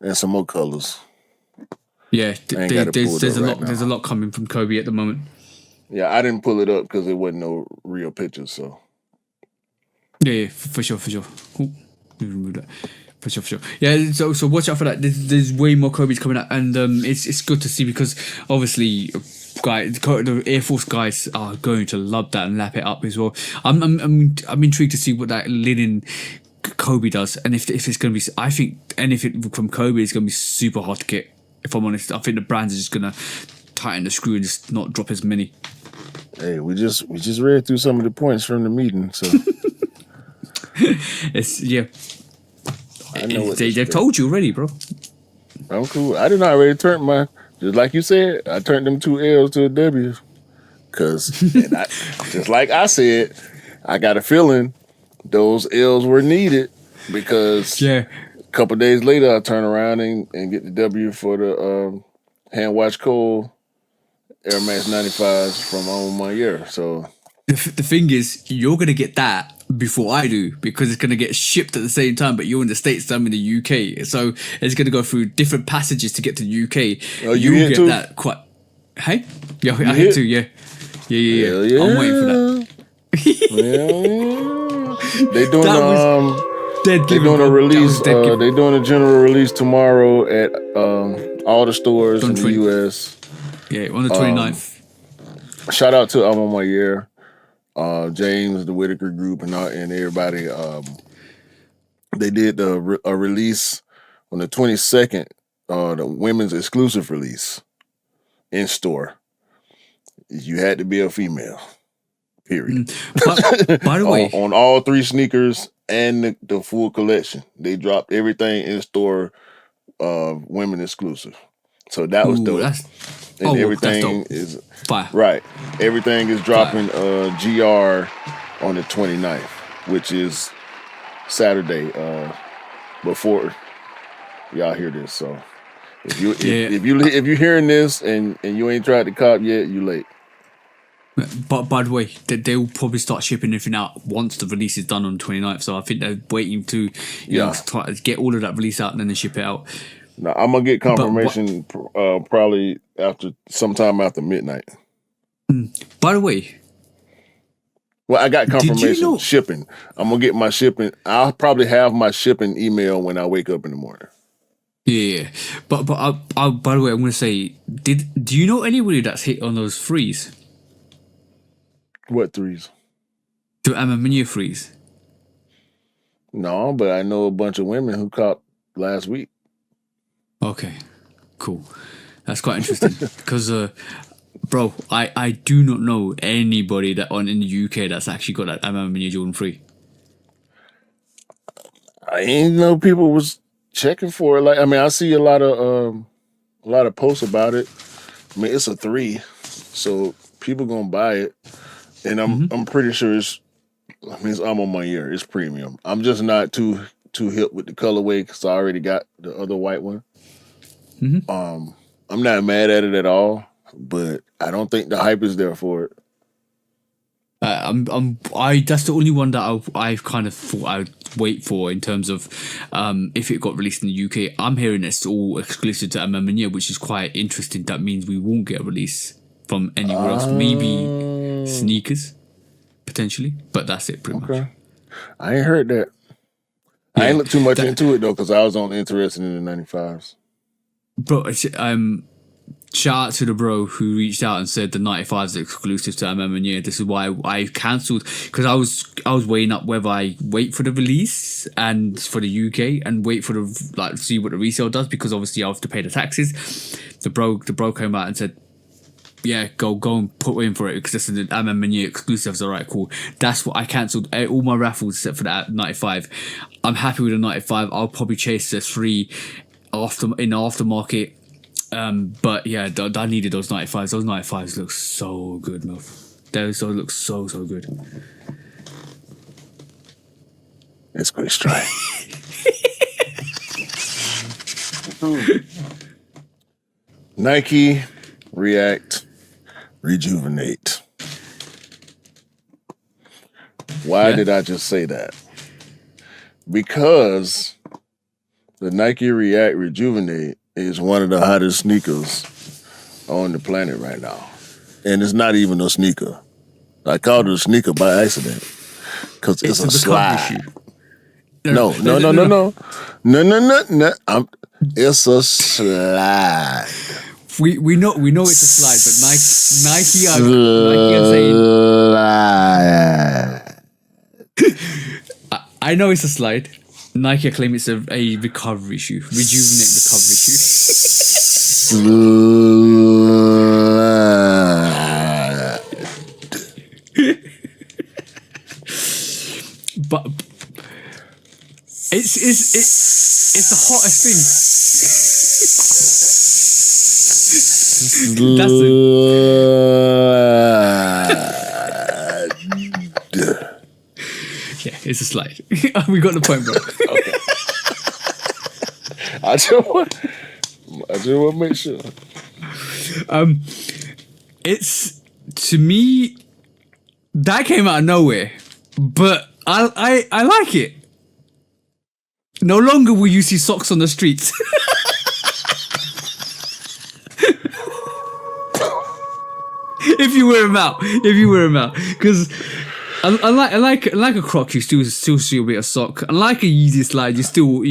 and some more colors. yeah, I ain't got it pulled up there's a right lot now. there's a lot coming from Kobe at the moment. Yeah, I didn't pull it up because there wasn't no real pictures. So Yeah, for sure. Ooh, remove that. For sure. Yeah, so watch out for that. There's way more Kobe's coming out, and it's good to see because obviously, the Air Force guys are going to love that and lap it up as well. I'm intrigued to see what that linen Kobe does, and if it's going to be, I think anything from Kobe is going to be super hard to get. If I'm honest, I think the brands are just going to tighten the screw and just not drop as many. hey, we just read through some of the points from the meeting. So It's yeah. I know what They've told you already, bro. I'm cool. I did not already turn my, just like you said, I turned them 2 L's to a W. Cause and I, just like I said, I got a feeling those L's were needed because Yeah. a couple days later I turn around and get the W for the hand wash cold Air Max 95s from On My Year. So The thing is, you're gonna get that before I do because it's gonna get shipped at the same time. But you're in the States, I'm in the UK, so it's gonna go through different passages to get to the UK. oh, you You'll hit get too? that quite. Hey, yeah, I hit? hit too. Yeah. Hell yeah. I'm waiting for that. Yeah. They doing That was dead they given, doing bro. a That release. was dead given. They doing a general release tomorrow at all the stores On in the 20 US. Yeah, on the 29th. Shout out to I'm On My Year, James, the Whitaker Group, and everybody. They did a release on the 22nd, the women's exclusive release in store. You had to be a female. Period. But by the way, on all 3 sneakers and the full collection, they dropped everything in store, women exclusive. So that was dope. that's And that's everything dope. is Fire. right. Everything is dropping GR on the 29th, which is Saturday, before y'all hear this. So if you're hearing this and you ain't tried to cop yet, you late. But by the way, they'll probably start shipping everything out once the release is done on the 29th. So I think they're waiting to, you know, try to get all of that release out and then they ship it out. Now I'm gonna get confirmation probably sometime after midnight. By the way, well, I got confirmation you know, shipping. I'm gonna get my shipping. I'll probably have my shipping email when I wake up in the morning. Yeah, but by the way, I'm gonna say, do you know anybody that's hit on those threes? What 3s? The Amamiya threes. No, but I know a bunch of women who copped last week. Okay, cool. That's quite interesting because, bro, I do not know anybody that in the UK that's actually got that Amamiya Jordan 3. I ain't know people was checking for it. Like, I mean, I see a lot of posts about it. I mean, it's a 3, so people gonna buy it, and I'm pretty sure it's I'm On My Year. It's premium. I'm just not too hip with the colorway because I already got the other white one. I'm not mad at it at all, but I don't think the hype is there for it. That's the only one that I kind of thought I'd wait for in terms of if it got released in the UK. I'm hearing it's all exclusive to Amamiya, which is quite interesting. That means we won't get a release from anywhere else. Maybe sneakers, potentially, but that's it pretty much. I ain't heard that. Yeah, I ain't looked too much into it though, because I was only interested in the 95s. Bro, shout out to the bro who reached out and said the 95s are exclusive to Amamiya. This is why I cancelled, because I was weighing up whether I wait for the release and for the UK and wait for the see what the resale does, because obviously I have to pay the taxes. The bro came out and said, yeah, go and put in for it because this is an Amamiya exclusives. All right, cool. That's what I cancelled all my raffles except for that 95. I'm happy with the 95. I'll probably chase the 3 in the aftermarket. But yeah, I needed those 95s. Those 95s look so good, man. Those look so good. It's quick strike. Nike Rejuvenate. Why did I just say that? Because the Nike Rejuvenate is one of the hottest sneakers on the planet right now. And it's not even a sneaker. I called it a sneaker by accident because it's a slide. No. It's a slide. We know it's a slide, but Nike are saying I know it's a slide. Nike claim it's a recovery shoe, rejuvenate recovery shoe. But it's the hottest thing. That's yeah, it's a slide. We got the point, bro. Okay. I just want to make sure. It's, to me, that came out of nowhere, but I like it. No longer will you see socks on the streets. If you wear them out, because I like a Croc, you still see a bit of sock. Unlike a Yeezy slide, you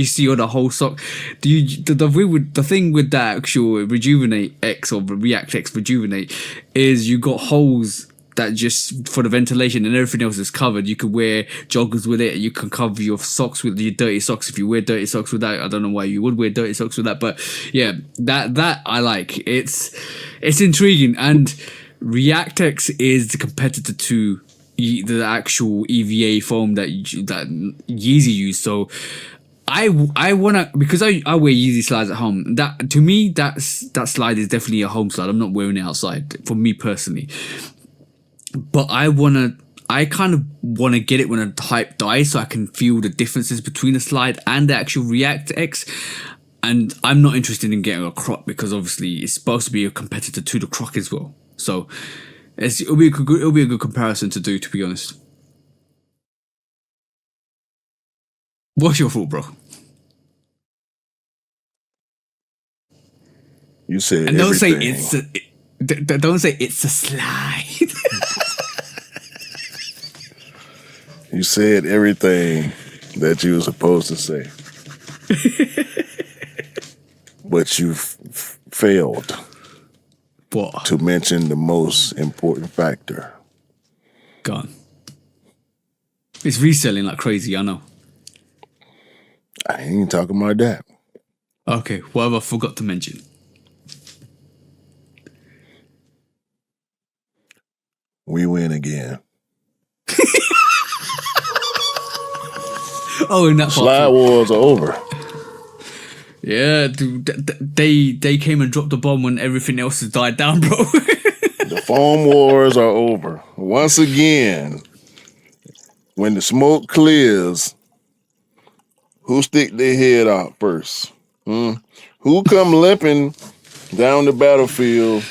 see all the whole sock. The thing with that actual Rejuvenate X or ReactX Rejuvenate is you got holes that just for the ventilation and everything else is covered. You could wear joggers with it. You can cover your socks with your dirty socks if you wear dirty socks with that. I don't know why you would wear dirty socks with that, but yeah, that I like. It's intriguing, and ReactX is the competitor to the actual EVA foam that Yeezy used. So I wanna, because I wear Yeezy slides at home. That to me, that slide is definitely a home slide. I'm not wearing it outside for me personally. But I kind of wanna get it when a hype dies, so I can feel the differences between the slide and the actual ReactX. And I'm not interested in getting a Croc because obviously it's supposed to be a competitor to the Croc as well. So it'll be a good comparison to do, to be honest. What's your thought, bro? You said and everything. Don't say it's a slide. You said everything that you were supposed to say. But you failed to mention the most important factor. Gone. It's reselling like crazy, I know. I ain't talking about that. Okay, what have I forgot to mention? We win again. Oh, and that slide wars are over. Yeah, dude, they came and dropped the bomb when everything else has died down, bro. The foam wars are over. Once again, when the smoke clears, who stick their head out first? Who come limping down the battlefield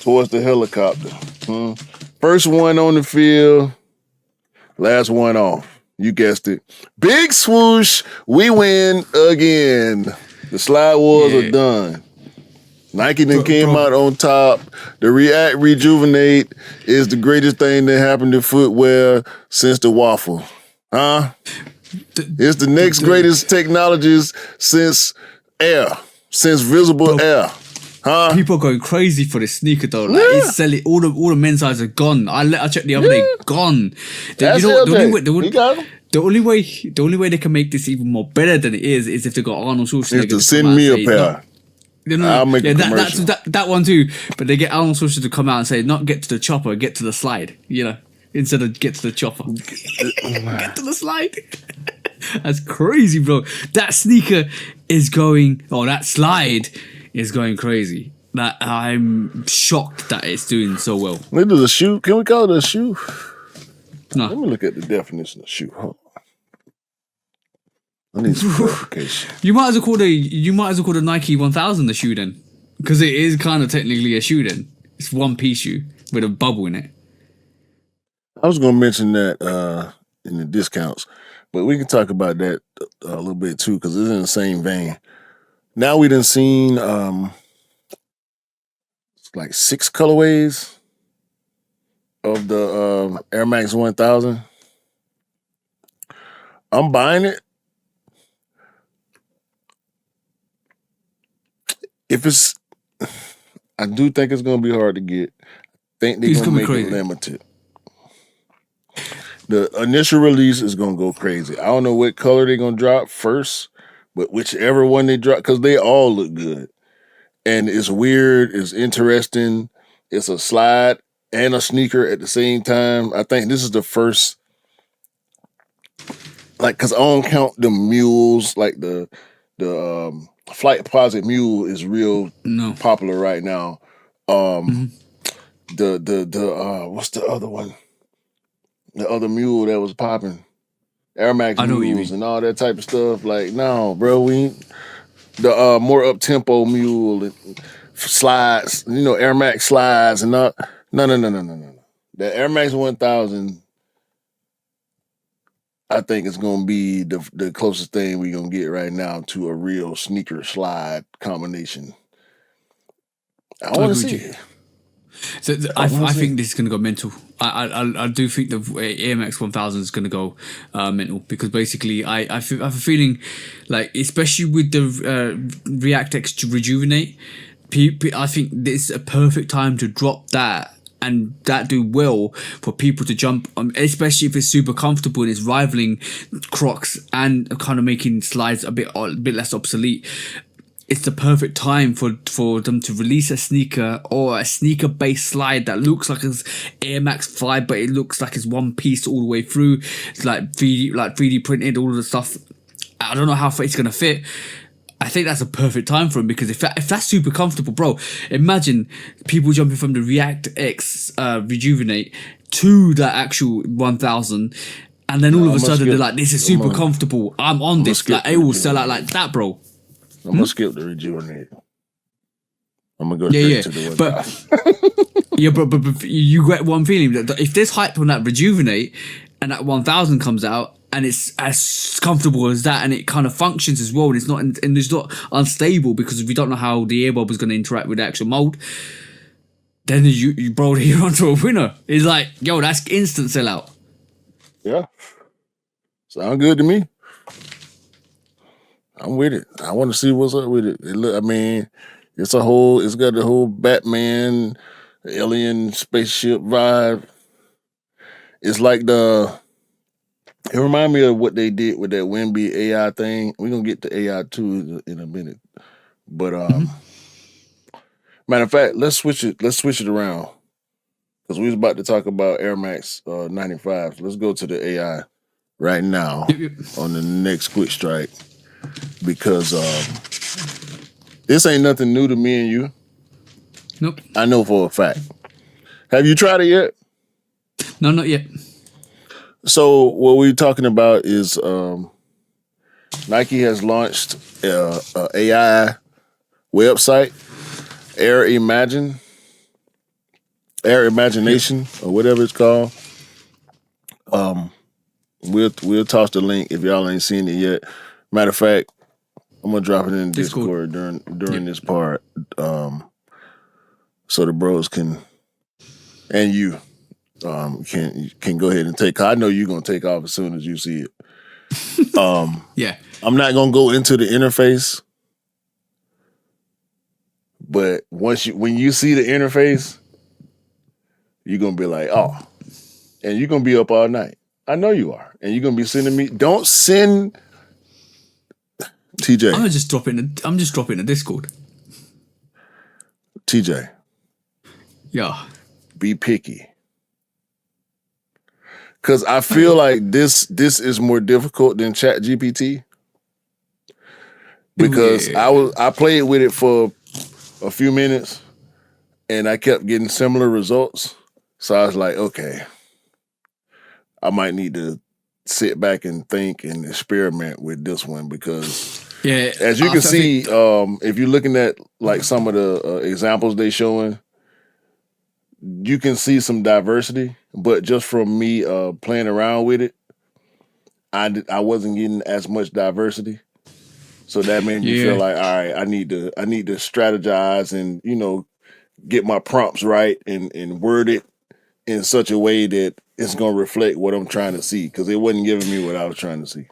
towards the helicopter? First one on the field, last one off. You guessed it. Big swoosh, we win again. The slide wars are done. Nike then came out on top. The Rejuvenate is the greatest thing that happened to footwear since the waffle. It's the next greatest technologies since air, since visible air. People are going crazy for this sneaker though. Like, it's selling, all the men's sizes are gone. I checked the other day, gone. That's the only way they can make this even more better than it is if they got Arnold Schwarzenegger to send me a pair. I'll make a commercial. That one too. But they get Arnold Schwarzenegger to come out and say, not get to the chopper, get to the slide. You know, instead of get to the chopper, get to the slide. That's crazy, bro. That sneaker is going, that slide is going crazy. That I'm shocked that it's doing so well. Look at the shoe. Can we call it a shoe? No. Let me look at the definition of shoe. Hold on. I need some clarification. You might as well call the Nike 1000 the shoe then, because it is kind of technically a shoe then. It's one piece shoe with a bubble in it. I was gonna mention that in the discounts, but we can talk about that a little bit too, because it's in the same vein. Now we done seen like 6 colorways of the Air Max 1000. I'm buying it. If it's, I do think it's gonna be hard to get. Think they're gonna make it limited. The initial release is gonna go crazy. I don't know what color they're gonna drop first, but whichever one they drop, because they all look good. And it's weird, it's interesting. It's a slide and a sneaker at the same time. I think this is the first, like, because I don't count the mules, like the Flight Deposit Mule is real popular right now. The what's the other one? The other mule that was popping, Air Max mules and all that type of stuff. Like, no, bro, the more up tempo mule and slides, Air Max slides and not. No. The Air Max 1000, I think it's gonna be the closest thing we're gonna get right now to a real sneaker slide combination. I want to see it. So I think this is going to go mental. I do think the Air Max 1000 is going to go mental, because basically I have a feeling like, especially with the ReactX Rejuven8, I think this is a perfect time to drop that, and that do well for people to jump on, especially if it's super comfortable and it's rivaling Crocs and kind of making slides a bit less obsolete. It's the perfect time for them to release a sneaker or a sneaker-based slide that looks like it's Air Max 5, but it looks like it's one piece all the way through. It's like 3D printed, all of the stuff. I don't know how it's gonna fit. I think that's a perfect time for them, because if that's super comfortable, bro, imagine people jumping from the ReactX Rejuven8 to the actual 1000, and then all of a sudden they're like, "This is super comfortable. I'm on this." Like, it will sell out like that, bro. I'm gonna skip the Rejuvenate. I'm gonna go straight to the 1000. But you get one feeling that if there's hype on that Rejuvenate and that 1000 comes out and it's as comfortable as that, and it kind of functions as well, and it's not unstable, because we don't know how the air bubble is going to interact with the actual mold, then you bro, you're onto a winner. It's like, yo, that's instant sellout. Yeah, sound good to me. I'm with it. I want to see what's up with it. It's got the whole Batman, alien spaceship vibe. It's like it reminds me of what they did with that Wimby AI thing. We're gonna get to AI too in a minute. But matter of fact, let's switch it around. Because we was about to talk about Air Max 95. Let's go to the AI right now on the next quick strike. Because this ain't nothing new to me and you. Nope. I know for a fact. Have you tried it yet? No, not yet. So what we're talking about is Nike has launched a AI website, Air Imagination, or whatever it's called. We'll toss the link if y'all ain't seen it yet. Matter of fact, I'm gonna drop it in Discord during this part, so the bros can, and you can go ahead and take. 'Cause I know you're gonna take off as soon as you see it. Yeah, I'm not gonna go into the interface, but when you see the interface, you're gonna be like, oh, and you're gonna be up all night. I know you are, and you're gonna be sending me. Don't send. TJ. I'm just dropping a Discord. TJ. Yeah. Be picky. Cause I feel like this is more difficult than ChatGPT. Because I played with it for a few minutes and I kept getting similar results. So I was like, okay, I might need to sit back and think and experiment with this one because, Yeah, as you can see, if you're looking at like some of the examples they showing, you can see some diversity. But just from me playing around with it, I wasn't getting as much diversity. So that made me feel like, all right, I need to strategize and, you know, get my prompts right and word it in such a way that it's going to reflect what I'm trying to see, because it wasn't giving me what I was trying to see.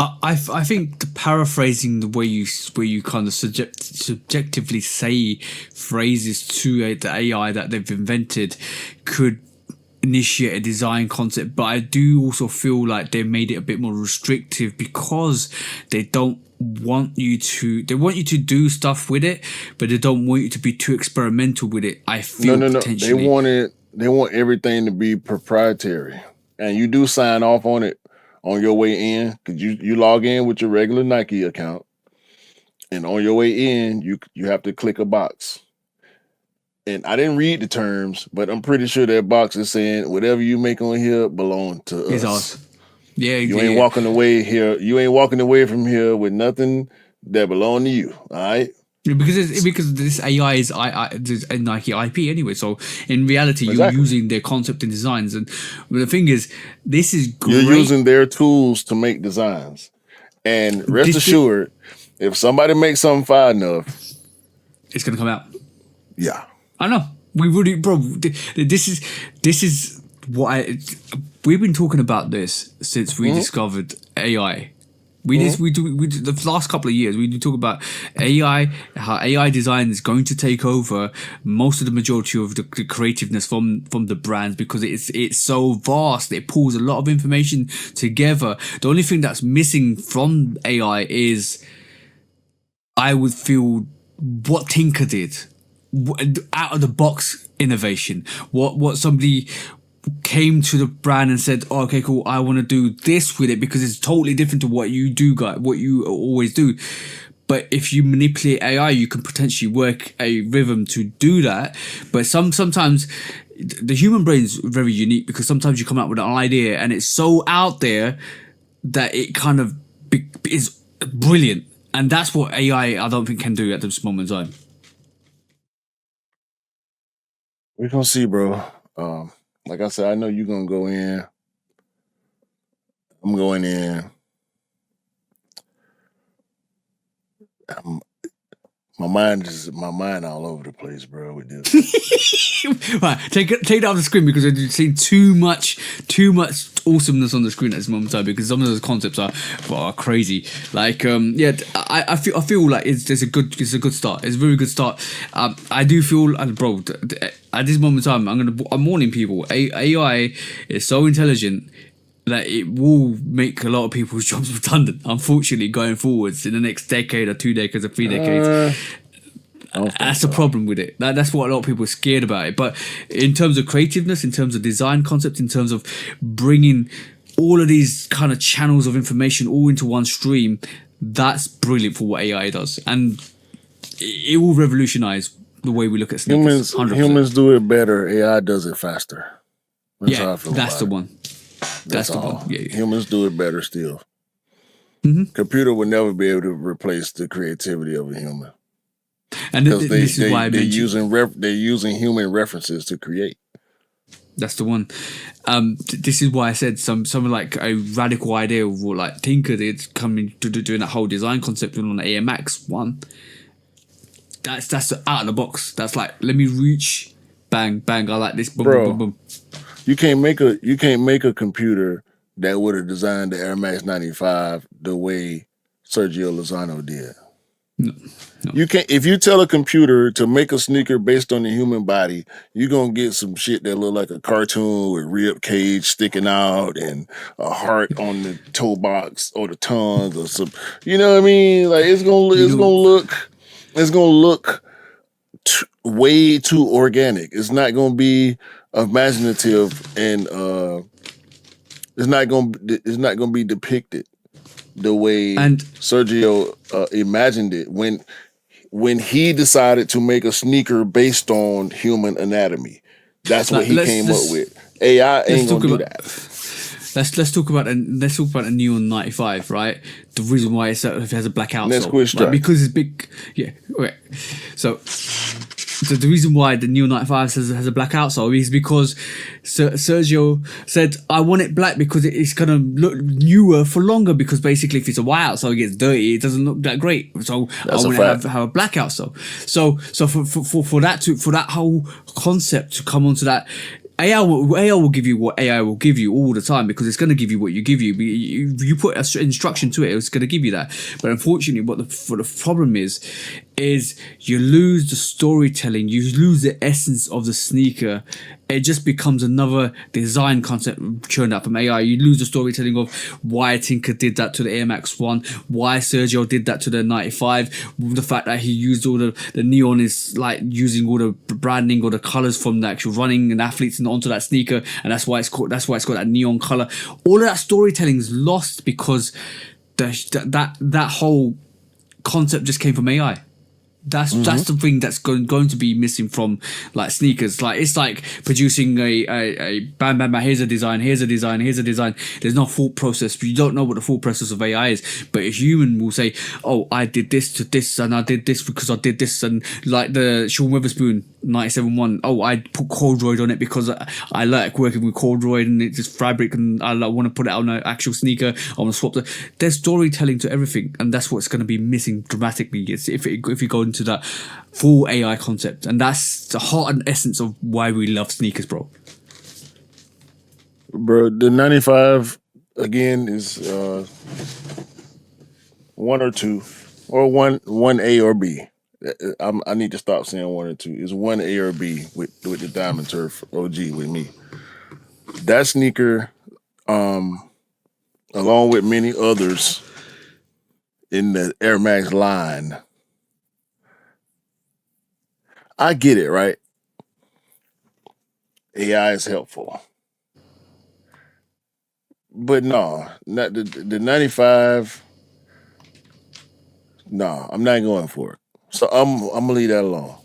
I think the paraphrasing the way you kind of subjectively say phrases to the AI that they've invented could initiate a design concept, but I do also feel like they made it a bit more restrictive because they don't want you to do stuff with it, but they don't want you to be too experimental with it. I feel No. potentially They want everything to be proprietary, and you do sign off on it on your way in, because you log in with your regular Nike account, and on your way in you have to click a box. And I didn't read the terms, but I'm pretty sure that box is saying whatever you make on here belong to us. is ours. Yeah, You ain't walking away here. You ain't walking away from here with nothing that belong to you. All right. Because this AI is a Nike IP anyway, so in reality you're using their concept and designs. And the thing is, this is great. You're using their tools to make designs, and rest assured, if somebody makes something fire enough, it's gonna come out. Yeah, I know. We really, bro. This is what we've been talking about this since we discovered AI. We do the last couple of years. We do talk about AI, how AI design is going to take over most of the majority of the creativeness from the brands, because it's so vast. It pulls a lot of information together. The only thing that's missing from AI is, I would feel, what Tinker did, out of the box innovation. What somebody came to the brand and said, oh, okay, cool, I want to do this with it because it's totally different to what you do, guys, what you always do. But if you manipulate AI, you can potentially work a rhythm to do that. But sometimes the human brain is very unique, because sometimes you come out with an idea and it's so out there that it kind of is brilliant. And that's what AI, I don't think, can do at this moment in time. We're gonna see, bro. Like I said, I know you're gonna go in. I'm going in. My mind all over the place, bro, with this. Right, take it off the screen, because I've seen too much awesomeness on the screen at this moment in time, because some of those concepts are crazy. Like I feel like it's a good start. It's a very good start. I do feel, bro, at this moment in time, I'm warning people. AI is so intelligent that it will make a lot of people's jobs redundant, unfortunately, going forwards in the next decade or 2 decades or 3 decades. That's the problem with it. That's what a lot of people are scared about it. But in terms of creativeness, in terms of design concepts, in terms of bringing all of these kind of channels of information all into one stream, that's brilliant for what AI does. And it will revolutionize the way we look at sneakers. Humans do it better. AI does it faster. That's how I feel. That's the one. That's the one. Yeah. Humans do it better still. Computer will never be able to replace the creativity of a human. And this is why I mentioned they're using human references to create. That's the one. This is why I said something like a radical idea of what like Tinker did, coming to doing that whole design concept on the AMX one. That's out of the box. That's like, let me reach, bang bang. I like this. Boom, bro. Boom, boom, boom. You can't make a computer that would have designed the Air Max 95 the way Sergio Lozano did. No. You can't. If you tell a computer to make a sneaker based on the human body, you're gonna get some shit that look like a cartoon with rib cage sticking out and a heart on the toe box or the tongue or some. You know what I mean? Like it's gonna look way too organic. It's not gonna be imaginative, and it's not gonna be depicted the way Sergio imagined it when he decided to make a sneaker based on human anatomy. That's what he came up with. AI ain't gonna do that. let's talk about the Neon 95, right? The reason why it has a black outsole, Nesquik stripe. right? Because it's big. Yeah. Okay. So the reason why the Neon 95 has a black outsole is because Sergio said, I want it black because it's gonna look newer for longer, because basically if it's a white outsole, it gets dirty, it doesn't look that great. So That's I a want fact. to have a black outsole. So for that whole concept to come onto that, AI will give you what AI will give you all the time, because it's going to give you what you give you. You put an instruction to it, it's going to give you that. But unfortunately, what the problem is you lose the storytelling, you lose the essence of the sneaker. It just becomes another design concept churned out from AI. You lose the storytelling of why Tinker did that to the Air Max 1, why Sergio did that to the 95, the fact that he used all the neon is like using all the branding or the colors from the actual running and athletes and onto that sneaker, and that's why it's got that neon color. All of that storytelling is lost because that whole concept just came from AI. That's the thing that's going to be missing from like sneakers. Like it's like producing a bam. Here's a design. There's no thought process. You don't know what the thought process of AI is. But a human will say, "Oh, I did this to this, and I did this because I did this." And like the Sean Witherspoon 97.1. Oh, I put corduroy on it because I like working with corduroy and it's just fabric, and I want to put it on an actual sneaker. I want to swap the. There's storytelling to everything, and that's what's going to be missing dramatically. If you go into that full AI concept, and that's the heart and essence of why we love sneakers, bro. Bro, the 95 again is one or two, or one A or B. I need to stop saying one or two. It's one A or B with the Diamond Turf OG with me. That sneaker, along with many others in the Air Max line, I get it, right? AI is helpful. But no, not the 95. No, I'm not going for it. So I'm gonna leave that alone.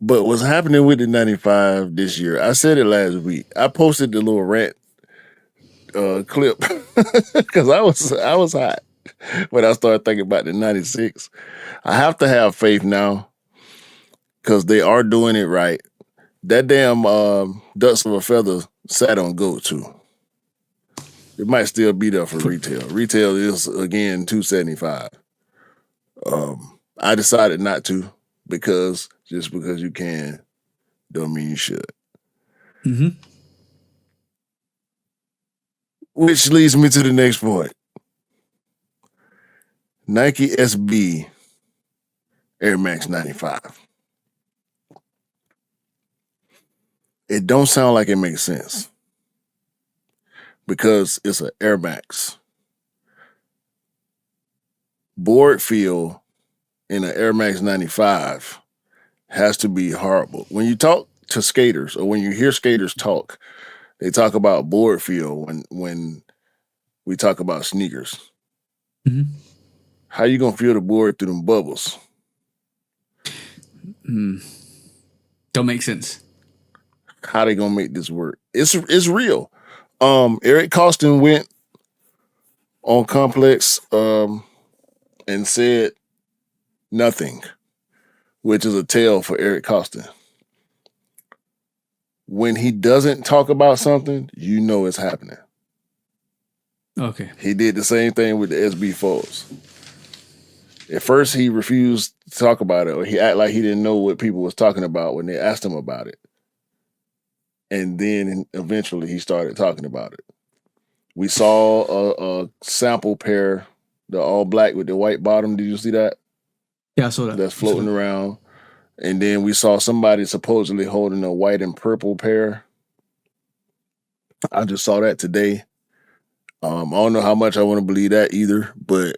But what's happening with the 95 this year? I said it last week. I posted the little rant clip because I was hot when I started thinking about the 96. I have to have faith now because they are doing it right. That damn Ducks of a Feather sat on GOAT too. It might still be there for retail. Retail is again $275. I decided not to because just because you can don't mean you should. Mm-hmm. Which leads me to the next point. Nike SB Air Max 95. It don't sound like it makes sense because it's an Air Max. Board feel in an Air Max 95 has to be horrible. When you talk to skaters or when you hear skaters talk, they talk about board feel when we talk about sneakers. Mm-hmm. How you gonna feel the board through them bubbles? Don't make sense. How they gonna make this work? It's real. Eric Costin went on Complex and said nothing, which is a tell for Eric Costin. When he doesn't talk about something, you know it's happening. Okay. He did the same thing with the SB Folds. At first, he refused to talk about it, or he acted like he didn't know what people was talking about when they asked him about it. And then eventually he started talking about it. We saw a sample pair, the all black with the white bottom. Did you see that? Yeah, I saw that. That's floating around. And then we saw somebody supposedly holding a white and purple pair. I just saw that today. I don't know how much I want to believe that either, but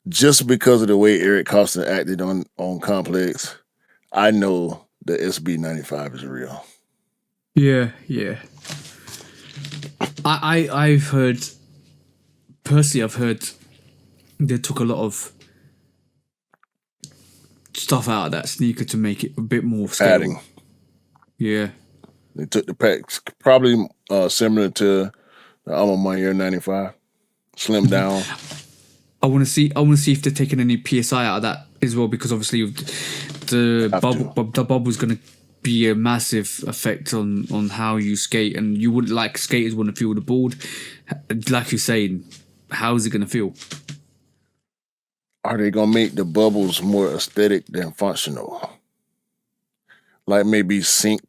just because of the way Eric Costin acted on Complex, I know the SB 95 is real. Yeah. I've heard they took a lot of stuff out of that sneaker to make it a bit more scalable. Adding. Yeah. They took the packs, probably similar to the Alma Air 95, slimmed down. I want to see if they're taking any PSI out of that as well, because obviously the bubble's going to be a massive effect on how you skate, and you wouldn't like skaters want to feel the board. Like you're saying, how is it going to feel? Are they gonna make the bubbles more aesthetic than functional? Like maybe sink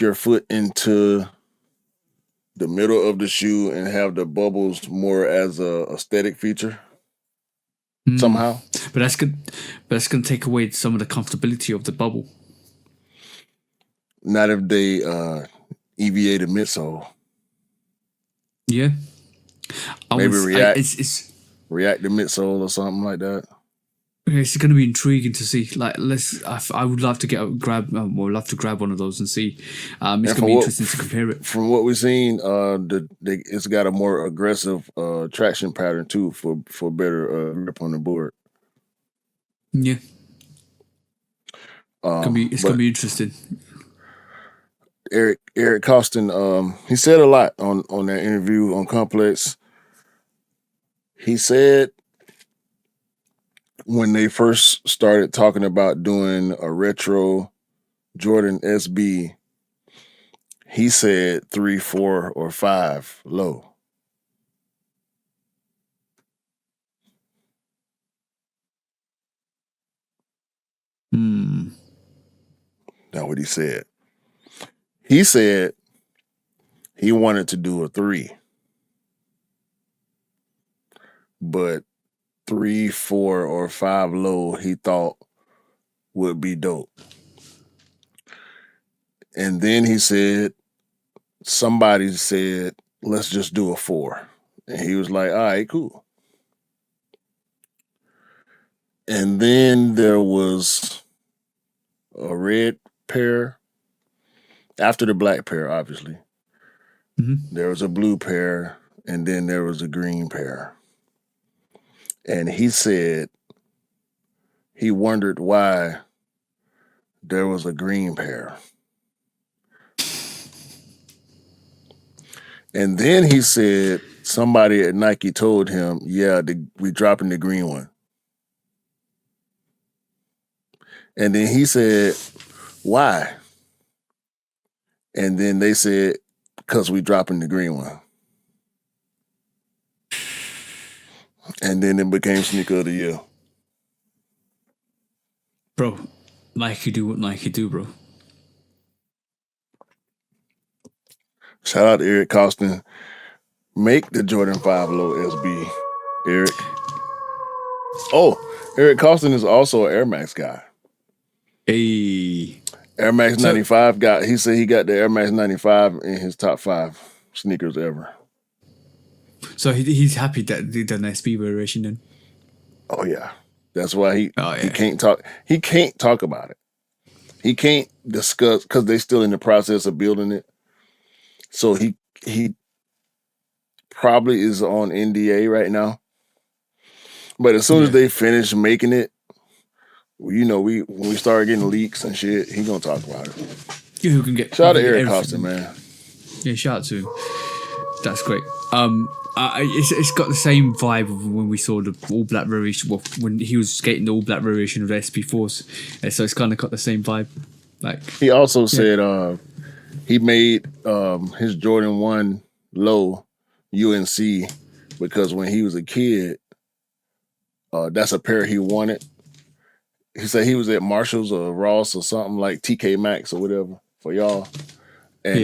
your foot into the middle of the shoe and have the bubbles more as a aesthetic feature somehow. But that's good. But that's going to take away some of the comfortability of the bubble. Not if they EVA the midsole. Yeah. Maybe React the midsole or something like that. It's going to be intriguing to see. Like, I would love to grab one of those and see. It's going to be interesting to compare it. From what we've seen, it's got a more aggressive traction pattern too for better grip on the board. Yeah, it's gonna be interesting. Eric Costin, he said a lot on that interview on Complex. He said when they first started talking about doing a retro Jordan SB, he said 3, 4, or 5 low. That's what he said. He said he wanted to do a 3, but 3, 4, or 5 low he thought would be dope. And then he said, somebody said, let's just do a 4. And he was like, all right, cool. And then there was a red pair after the black pair, obviously. There was a blue pair, and then there was a green pair. And he said he wondered why there was a green pair. And then he said somebody at Nike told him, yeah, we dropping the green one. And then he said, why? And then they said, because we dropping the green one. And then it became sneaker of the year. Bro, Nike do what Nike do, bro. Shout out to Eric Costin. Make the Jordan 5 Low SB, Eric. Oh, Eric Costin is also an Air Max guy. Hey. Air Max 95 guy. He said he got the Air Max 95 in his top 5 sneakers ever. So he's happy that they done SB variation then. Oh yeah, that's why he can't talk. He can't talk about it. He can't discuss because they're still in the process of building it. So he probably is on NDA right now. But as soon as they finish making it, you know, when we start getting leaks and shit, he gonna talk about it. Yeah, who can get shout out to Eric Costin, man. Yeah, shout out to him. That's great. It's got the same vibe of when we saw the all black variation. Well, when he was skating the all black variation of the SP4s, so it's kind of got the same vibe. Like he also said, he made his Jordan 1 low UNC because when he was a kid, that's a pair he wanted. He said he was at Marshall's or Ross or something like TK Maxx or whatever for y'all, and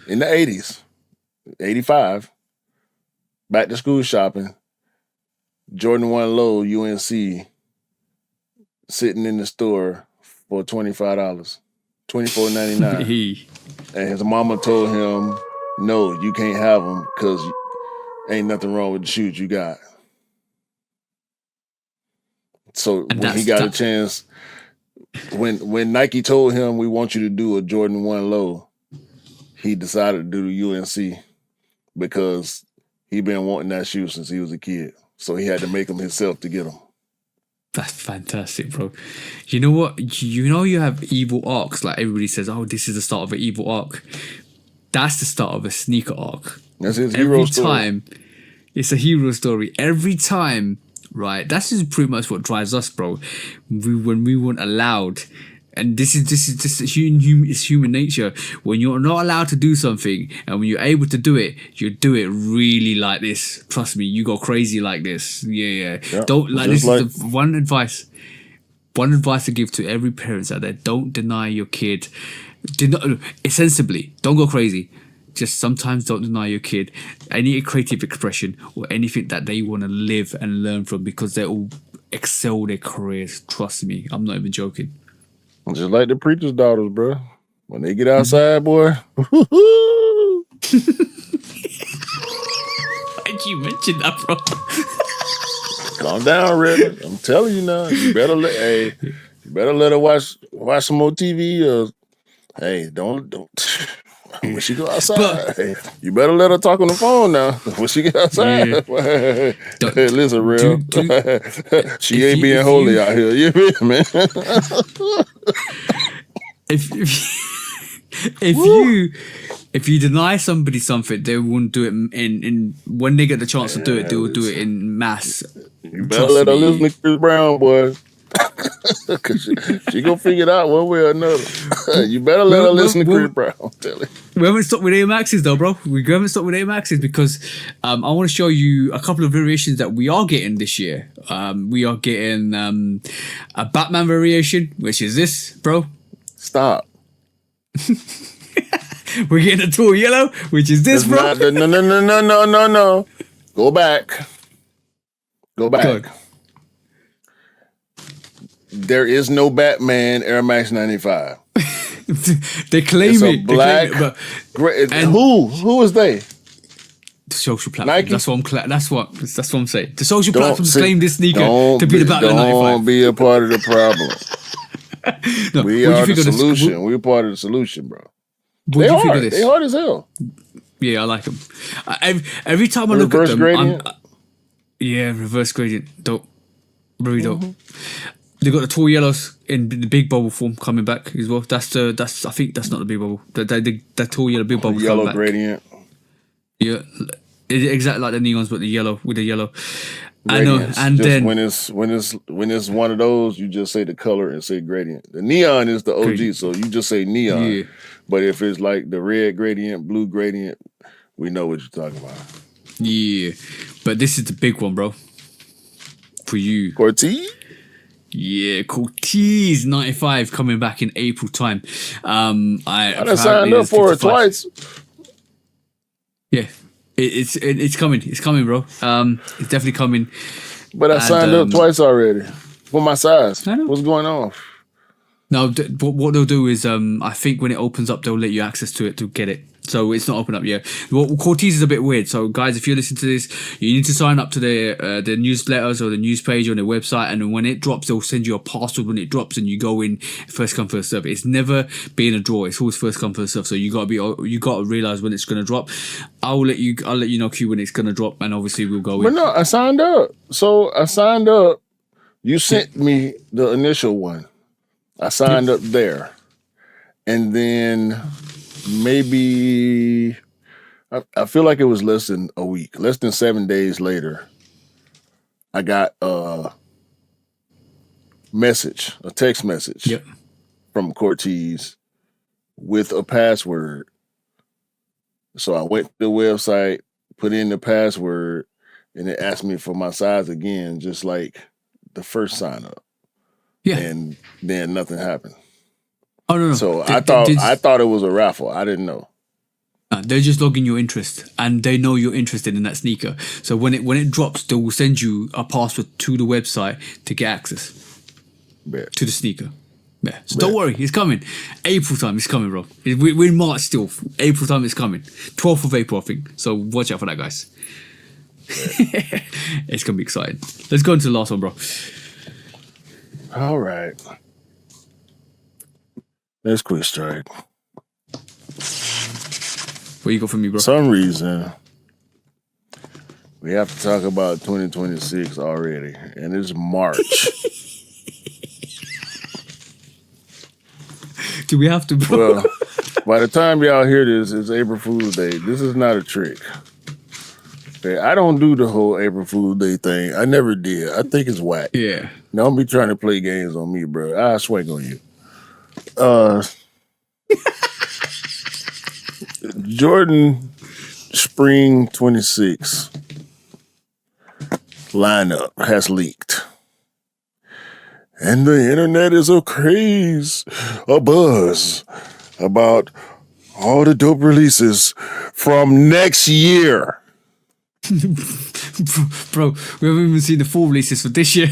in the 80s. 85, back to school shopping, Jordan 1 low UNC sitting in the store for $25, $24.99. And his mama told him, no, you can't have them because ain't nothing wrong with the shoes you got. So when he got a chance, when Nike told him we want you to do a Jordan 1 low, he decided to do the UNC because he been wanting that shoe since he was a kid. So he had to make them himself to get them. That's fantastic, bro. You know what? You know you have evil arcs. Like everybody says, oh, this is the start of an evil arc. That's the start of a sneaker arc. That's his hero Every story. time, it's a hero story. Every time, right? That's just pretty much what drives us, bro. When we weren't allowed, and this is human nature. When you're not allowed to do something, and when you're able to do it, you do it really like this. Trust me, you go crazy like this. Yeah. Don't like this. Is the one advice. One advice to give to every parents out there: don't deny your kid. Sensibly, don't go crazy. Just sometimes don't deny your kid any creative expression or anything that they want to live and learn from, because they will excel their careers. Trust me, I'm not even joking. Just like the preacher's daughters, bro. When they get outside, boy. Why'd you mention that, bro? Calm down, Red. I'm telling you now. You better let her watch some more TV. Or hey, don't. When she go outside, hey, you better let her talk on the phone now. When she get outside, hey, listen, real. She ain't being holy out here. You hear me, man? If you deny somebody something, they won't do it in when they get the chance to do it, they will do it in mass. You better let her listen to Chris Brown, boy. Cause she gonna figure it out one way or another. You better let her listen to Chris Brown. Tell her. We haven't stopped with Air Maxes though, bro. We haven't stopped with Air Maxes because I want to show you a couple of variations that we are getting this year. We are getting a Batman variation, which is this, bro. Stop. We're getting a tall yellow, which is this, bro. No. Go back. Good. There is no Batman Air Max 95. They claim it's it. Black. Who is they? The social platform. Nike? That's what I'm saying. The social platforms claim this sneaker to be the Batman 95. Don't be a part of the problem. No, we are the solution. We're part of the solution, bro. What do you think of this? They hard as hell. Yeah, I like them. Every time I look at them, gradient? Reverse gradient. Dope. Really dope. They got the tall yellows in the big bubble form coming back as well. I think that's not the big bubble. The tall yellow big bubble. Yellow gradient. Yeah, exactly like the neons, but the yellow with the yellow. Gradients. I know. And just then when it's one of those, you just say the color and say gradient. The neon is the OG, gradient. So you just say neon. Yeah. But if it's like the red gradient, blue gradient, we know what you're talking about. Yeah, but this is the big one, bro. For you, Cortez. Yeah, Cortez 95 coming back in April time. I signed up for it twice. Yeah, it's coming. It's coming, bro. It's definitely coming. But I signed up twice already for my size. What's going on? No, what they'll do is, I think when it opens up, they'll let you access to it to get it. So it's not open up yet. Well, Cortez is a bit weird. So guys, if you listen to this, you need to sign up to their newsletters or the news page on their website, and when it drops, they'll send you a password when it drops, and you go in first come first serve. It's never been a draw. It's always first come first serve. So you gotta realize when it's gonna drop. I'll let you know, Q, when it's gonna drop, and obviously we'll go in. But no, I signed up. So I signed up. You sent me the initial one. I signed up there, and then maybe I feel like it was less than a week, less than 7 days later, I got a text message from Cortez with a password. So I went to the website, put in the password, and it asked me for my size again, just like the first sign up. Yeah. And then nothing happened. Oh no! So I thought it was a raffle. I didn't know. They're just logging your interest, and they know you're interested in that sneaker. So when it drops, they will send you a password to the website to get access to the sneaker. Yeah. So don't worry, it's coming. April time, it's coming, bro. We're in March still. April time, it's coming. 12th of April, I think. So watch out for that, guys. It's gonna be exciting. Let's go into the last one, bro. All right. Let's quick strike. What you got for me, bro? For some reason, We have to talk about 2026 already, and it's March. Do we have to, bro? Well, by the time y'all hear this, it's April Fool's Day. This is not a trick. Okay, I don't do the whole April Fool's Day thing. I never did. I think it's whack. Yeah. Don't be trying to play games on me, bro. I'll swing on you. Jordan Spring 26 lineup has leaked. And the internet is a craze, a buzz about all the dope releases from next year. Bro, we haven't even seen the full releases for this year.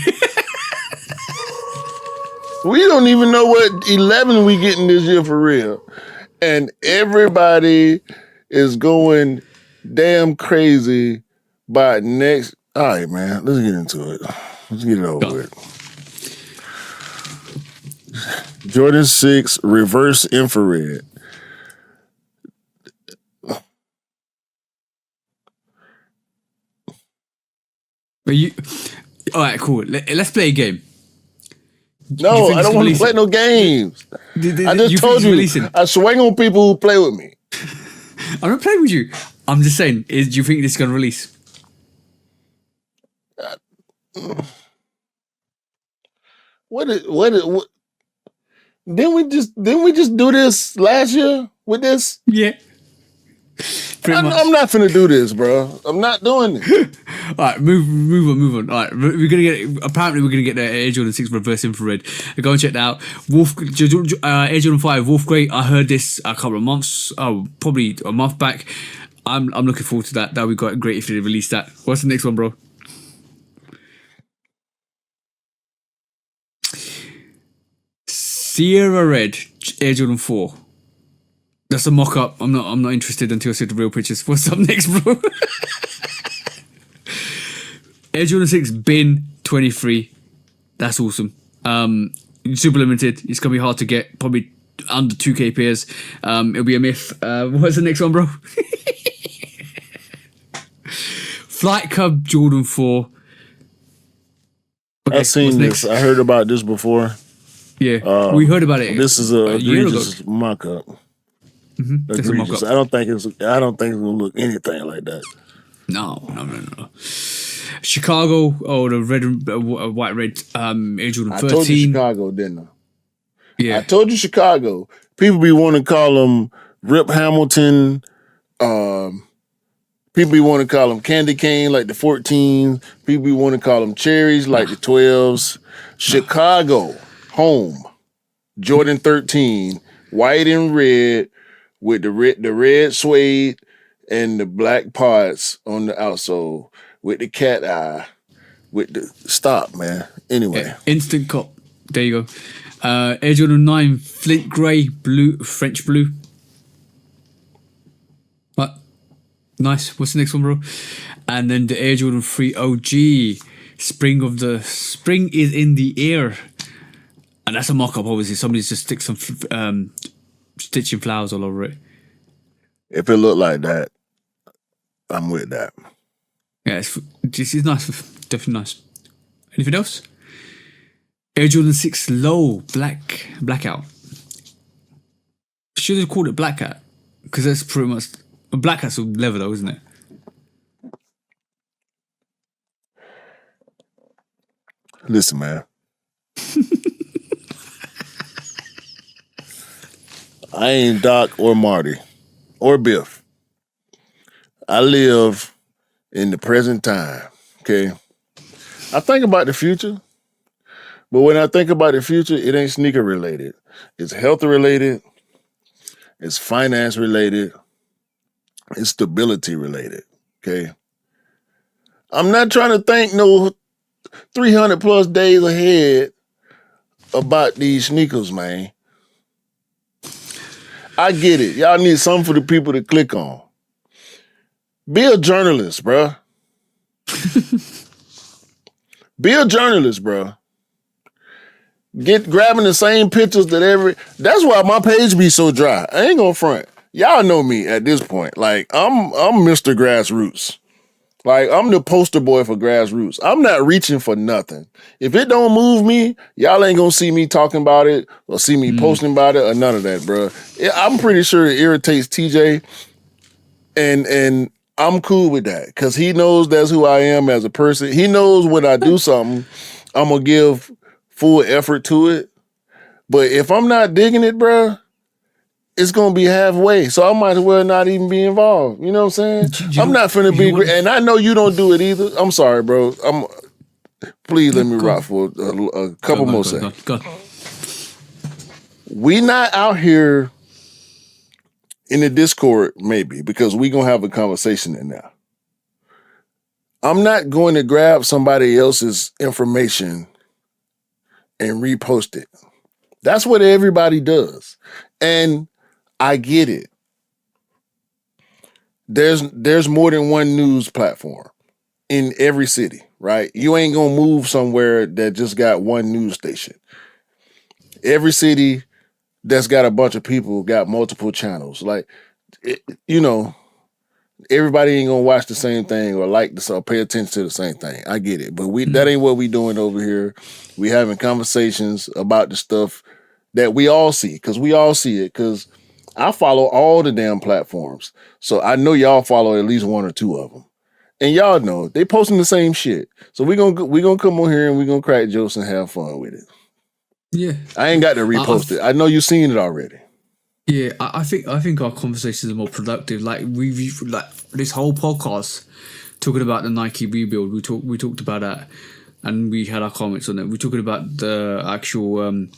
We don't even know what 11 we getting this year for real. And everybody is going damn crazy by next. All right, man, let's get into it. Let's get it over with. Jordan 6 reverse infrared. But you, all right, cool. Let's play a game. No, I don't want to play no games. I just told you, I swing on people who play with me. I'm not playing with you. I'm just saying, do you think this is going to release? What? Didn't we just do this last year with this? Yeah. I'm not finna do this, bro. I'm not doing it. All right, move on. All right, apparently we're gonna get the Air Jordan 6 reverse infrared. Go and check that out. Air Jordan 5 Wolf Grey. I heard this a couple of months, probably a month back. I'm looking forward to that. That would be great if they release that. What's the next one, bro? Sierra Red Air Jordan 4. That's a mock-up. I'm not interested until I see the real pictures. What's up next, bro? Air Jordan 6 Bin 23. That's awesome. Super limited. It's gonna be hard to get. Probably under 2K pairs. It'll be a myth. What's the next one, bro? Flight Club Jordan 4. Okay, I've seen this. I heard about this before. Yeah, we heard about it. This is a egregious mock-up. That's a mock-up. I don't think it's gonna look anything like that. No. Chicago, the red and white red Air Jordan 13. I told you Chicago, didn't I? Yeah. I told you Chicago. People be wanting to call them Rip Hamilton. People be wanting to call them Candy Cane like the 14s. People be wanting to call them Cherries like the 12s. Chicago, home. Jordan 13, white and red with the red suede and the black parts on the outsole with the cat eye. With the stop, man. Anyway. Yeah, instant cop. There you go. Air Jordan 9 Flint Grey blue French blue. What? Nice. What's the next one, bro? And then the Air Jordan 3 OG. Spring is in the air. And that's a mock-up, obviously. Somebody's just stick some stitching flowers all over it. If it looked like that, I'm with that. Yeah, it's nice. Definitely nice. Anything else? Air Jordan 6 Low Blackout. Should have called it Blackout. Because that's pretty much... Blackout's a leather though, isn't it? Listen, man. I ain't Doc or Marty or Biff. I live in the present time, okay? I think about the future, but when I think about the future, it ain't sneaker related. It's health related. It's finance related. It's stability related, okay? I'm not trying to think no 300 plus days ahead about these sneakers, man. I get it. Y'all need something for the people to click on. Be a journalist, bruh. Be a journalist, bruh. Grabbing the same pictures that that's why my page be so dry. I ain't gonna front. Y'all know me at this point. Like, I'm Mr. Grassroots. Like, I'm the poster boy for grassroots. I'm not reaching for nothing. If it don't move me, y'all ain't gonna see me talking about it or see me posting about it or none of that, bro. I'm pretty sure it irritates TJ, and I'm cool with that because he knows that's who I am as a person. He knows when I do something, I'm gonna give full effort to it. But if I'm not digging it, bro, it's gonna be halfway. So I might as well not even be involved. You know what I'm saying? I'm not finna be, and I know you don't do it either. I'm sorry, bro. Please let me rock for a couple more seconds. Go. We not out here in the Discord, maybe, because we gonna have a conversation in there. I'm not going to grab somebody else's information and repost it. That's what everybody does. And I get it. There's more than one news platform in every city, right? You ain't gonna move somewhere that just got one news station. Every city that's got a bunch of people got multiple channels. Like, everybody ain't gonna watch the same thing or like this or pay attention to the same thing. I get it, but that ain't what we doing over here. We having conversations about the stuff that we all see, because we all see it. Because I follow all the damn platforms, so I know y'all follow at least one or two of them, and y'all know they posting the same shit. So we gonna come on here and we gonna crack jokes and have fun with it. Yeah, I ain't got to repost it. I know you've seen it already. Yeah, I think our conversations are more productive. Like we've like this whole podcast talking about the Nike rebuild. We talked about that, and we had our comments on it. We're talking about the actual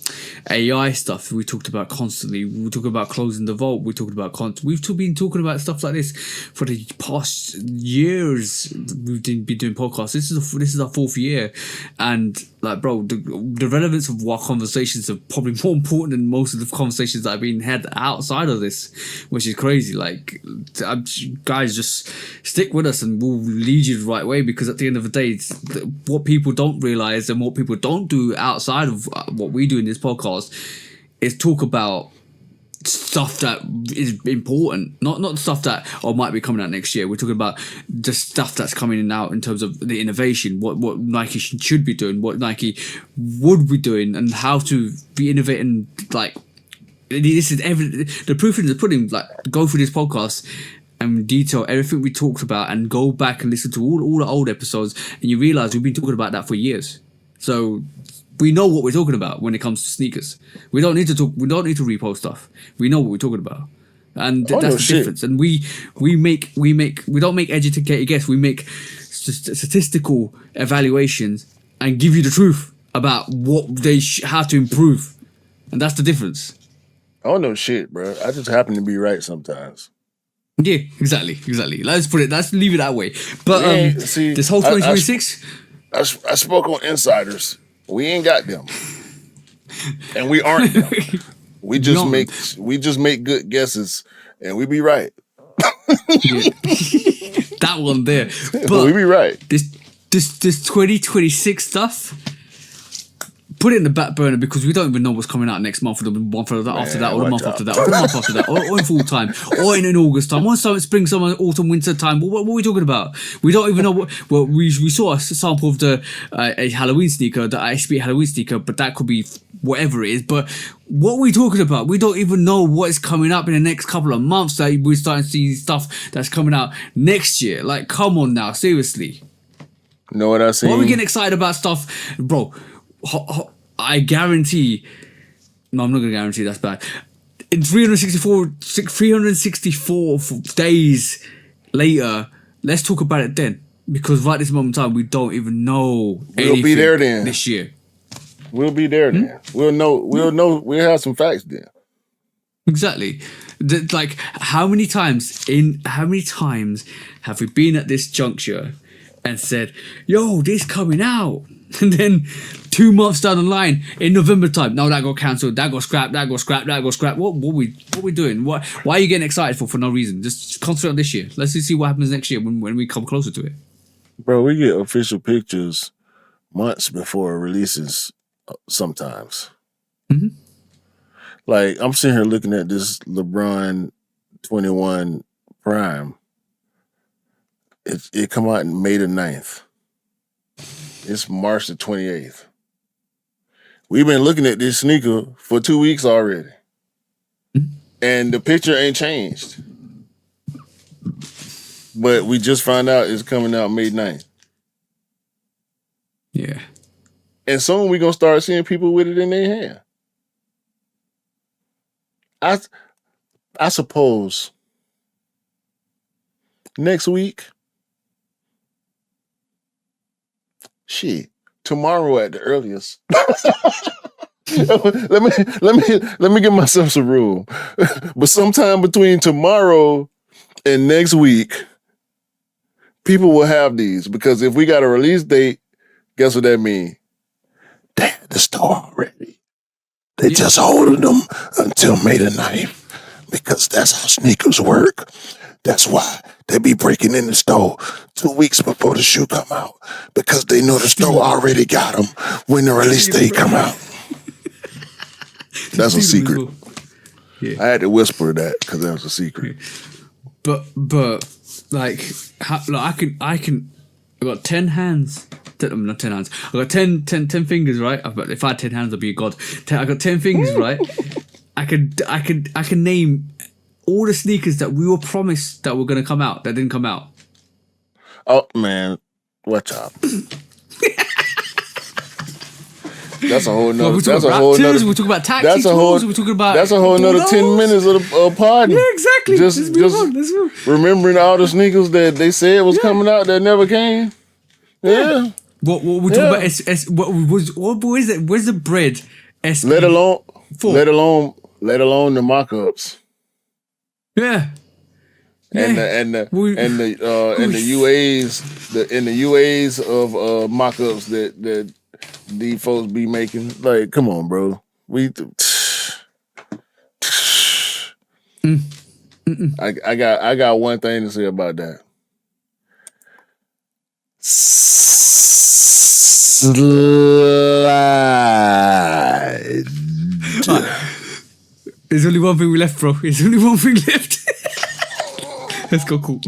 AI stuff. We talked about constantly. We were talking about closing the vault. We talked about we've been talking about stuff like this for the past years. We've been doing podcasts. This is our 4th year, and like, bro, the relevance of our conversations are probably more important than most of the conversations that have been had outside of this, which is crazy. Like, guys, just stick with us and we'll lead you the right way, because at the end of the day, what people don't realize and what people don't do outside of what we do in this podcast is talk about stuff that is important, not stuff that might be coming out next year. We're talking about the stuff that's coming out in terms of the innovation, what Nike should be doing, what Nike would be doing, and how to be innovating. Like, this is the proof in the pudding. Like, go through this podcast and detail everything we talked about, and go back and listen to all the old episodes, and you realize we've been talking about that for years. So we know what we're talking about when it comes to sneakers. We don't need to talk. We don't need to repost stuff. We know what we're talking about, and that's the difference. And we don't make educated guess. We make statistical evaluations and give you the truth about what they how to improve, and that's the difference. I don't know shit, bro. I just happen to be right sometimes. Yeah, exactly. Let's leave it that way. But see, this whole 2026, I spoke on insiders. We ain't got them, and we aren't them. We just make good guesses, and we be right. That one there, but we be right. This 2026 stuff, put it in the back burner, because we don't even know what's coming out next month, or the month after that, or the month after that, or the month after that, or in fall time, or in August time, or spring, summer, autumn, winter time. What are we talking about? We don't even know what. Well, we saw a sample of the a Halloween sneaker, the HB Halloween sneaker, but that could be whatever it is. But what are we talking about? We don't even know what is coming up in the next couple of months. That we're starting to see stuff that's coming out next year. Like, come on now, seriously. Know what I see? Why are we getting excited about stuff, bro? I guarantee. No, I'm not gonna guarantee. That's bad. In 364 days later, let's talk about it then. Because right this moment in time, we don't even know. We'll be there then. This year. We'll be there then. We'll know. We'll have some facts then. Exactly. Like, how many times have we been at this juncture and said, "Yo, this coming out," and then 2 months down the line, in November time, no, that got cancelled, that got scrapped. What we doing? Why are you getting excited for no reason? Just concentrate on this year. Let's see what happens next year when we come closer to it. Bro, we get official pictures months before it releases sometimes. Mm-hmm. Like, I'm sitting here looking at this LeBron 21 Prime, It come out May the 9th. It's March the 28th. We've been looking at this sneaker for 2 weeks already. And the picture ain't changed. But we just found out it's coming out May 9th. Yeah. And soon we're going to start seeing people with it in their hand. I suppose next week, tomorrow at the earliest. let me give myself some room. But sometime between tomorrow and next week, people will have these, because if we got a release date, guess what that means? They at the store already. They just holding them until May the 9th, because that's how sneakers work. That's why they be breaking in the store 2 weeks before the shoe come out, because they know the store already got them when the release date come out. That's a secret. Yeah. I had to whisper that because that was a secret. But like I got 10 hands. Not 10 hands. I got 10 fingers, right? If I had 10 hands, I'd be a god. I got 10 fingers, right? I can name all the sneakers that we were promised that were gonna come out that didn't come out. Oh man, watch out. That's a whole nother. That's a whole nother. We talk about taxi tools. We talk about. That's a whole nother 10 minutes of the party. Yeah, exactly. Just remembering all the sneakers that they said was coming out that never came. Yeah. What we talk about? What is it? Where's the bread? Let alone the mock-ups. Yeah. And the UAs of mock-ups that these folks be making. Like, come on, bro. I got one thing to say about that. Slide. There's only one thing left, bro. There's only one thing left. Let's go, cool.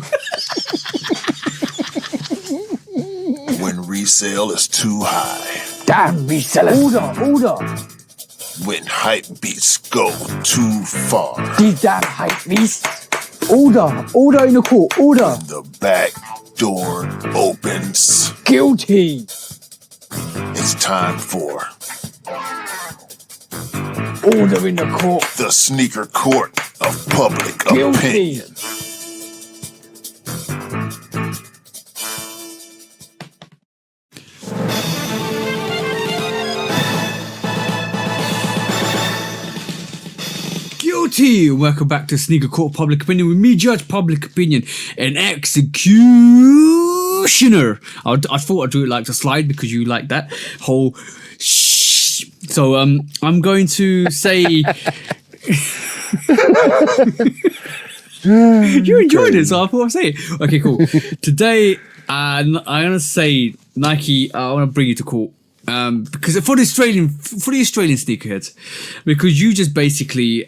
When resale is too high. Damn resellers. Order. When hype beats go too far. These damn hype beasts. Order in the court. Order. When the back door opens. Guilty. It's time for order in the court. The sneaker court of public Guilty. opinion. Guilty. Welcome back to Sneaker Court Public Opinion with me, Judge Public Opinion, and Executioner. I thought I'd do it like the slide because you like that whole So I'm going to say you enjoyed it, so I thought I'd say it. Okay, cool. Today I'm gonna say Nike. I want to bring you to court. Because for the Australian sneakerheads, because you just basically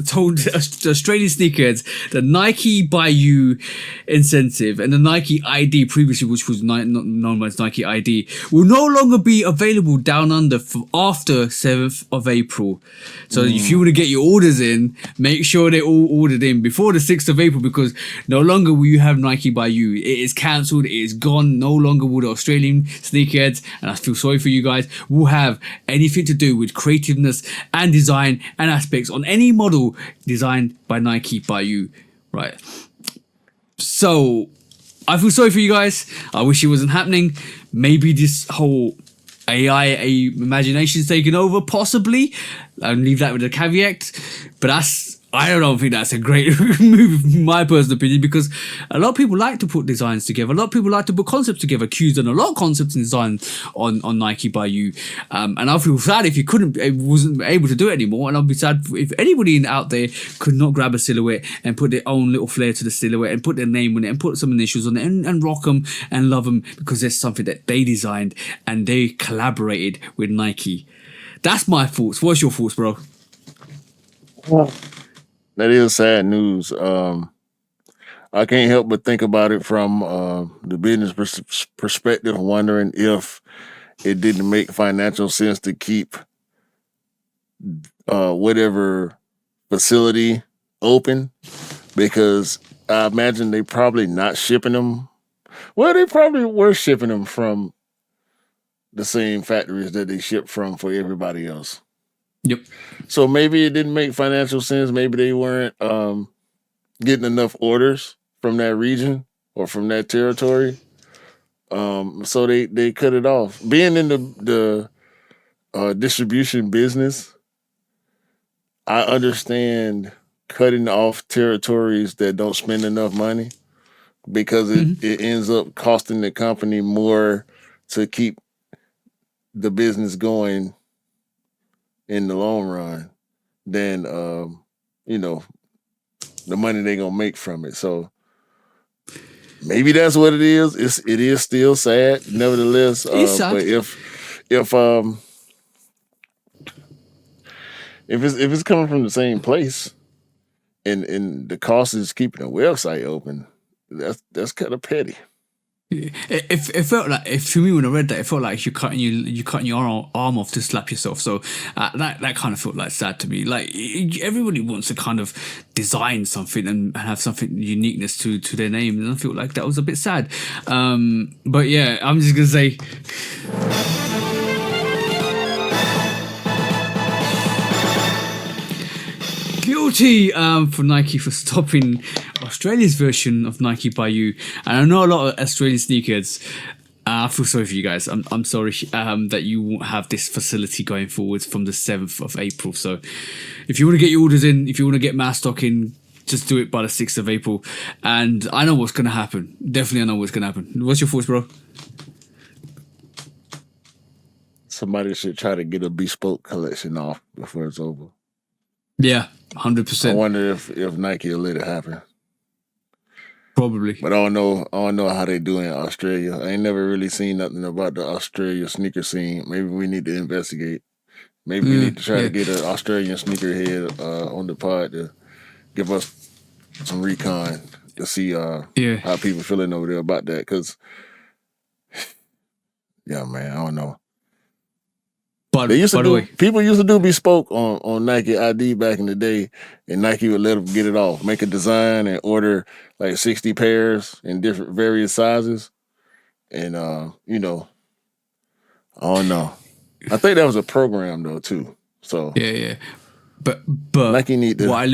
told the Australian sneakerheads the Nike Buy You incentive and the Nike ID previously, which was not known as Nike ID, will no longer be available down under from after 7th of April. So if you want to get your orders in, make sure they're all ordered in before the 6th of April, because no longer will you have Nike Buy You. It is cancelled. It is gone. No longer will the Australian sneakerheads, and I feel sorry for you guys, will have anything to do with creativeness and design and aspects on any model designed by Nike Buy You, right? So I feel sorry for you guys. I wish it wasn't happening. Maybe this whole AI imagination's taken over, possibly. I'll leave that with a caveat, but I don't think that's a great move, in my personal opinion, because a lot of people like to put designs together. A lot of people like to put concepts together. Q's done a lot of concepts and design on Nike Buy You. And I feel sad if you wasn't able to do it anymore. And I'll be sad if anybody out there could not grab a silhouette and put their own little flair to the silhouette and put their name on it and put some initials on it and rock them and love them, because there's something that they designed and they collaborated with Nike. That's my thoughts. What's your thoughts, bro? That is sad news. I I can't help but think about it from the business perspective, wondering if it didn't make financial sense to keep whatever facility open, because I imagine they probably not shipping them. Well, they probably were shipping them from the same factories that they ship from for everybody else. Yep. So maybe it didn't make financial sense. Maybe they weren't getting enough orders from that region or from that territory. So they cut it off. Being in the distribution business, I understand cutting off territories that don't spend enough money, because it ends up costing the company more to keep the business going in the long run than you know, the money they're gonna make from it. So maybe that's what it is. It is still sad, nevertheless. It's sad. But if it's coming from the same place, and the cost is keeping the website open, that's kind of petty. It felt like, if for me when I read that, it felt like you're cutting your arm off to slap yourself. So that kind of felt like sad to me. Like everybody wants to kind of design something and have something uniqueness to their name, and I feel like that was a bit sad. But yeah, I'm just gonna say. Guilty for Nike for stopping Australia's version of Nike by You. And I know a lot of Australian sneakers. I feel sorry for you guys. I'm sorry that you won't have this facility going forward from the 7th of April. So if you want to get your orders in, if you want to get mass stock in, just do it by the 6th of April. And I know what's going to happen. Definitely I know what's going to happen. What's your thoughts, bro? Somebody should try to get a bespoke collection off before it's over. Yeah, 100%. I wonder if Nike will let it happen. Probably. But I don't know how they do in Australia. I ain't never really seen nothing about the Australia sneaker scene. Maybe we need to investigate. Maybe we need to try to get an Australian sneakerhead on the pod to give us some recon to see how people feeling over there about that. Because, yeah, man, I don't know. But people used to do bespoke on Nike ID back in the day, and Nike would let them get it off, make a design, and order like 60 pairs in different various sizes. And I don't know. I think that was a program though too. So yeah. But Nike need to. What I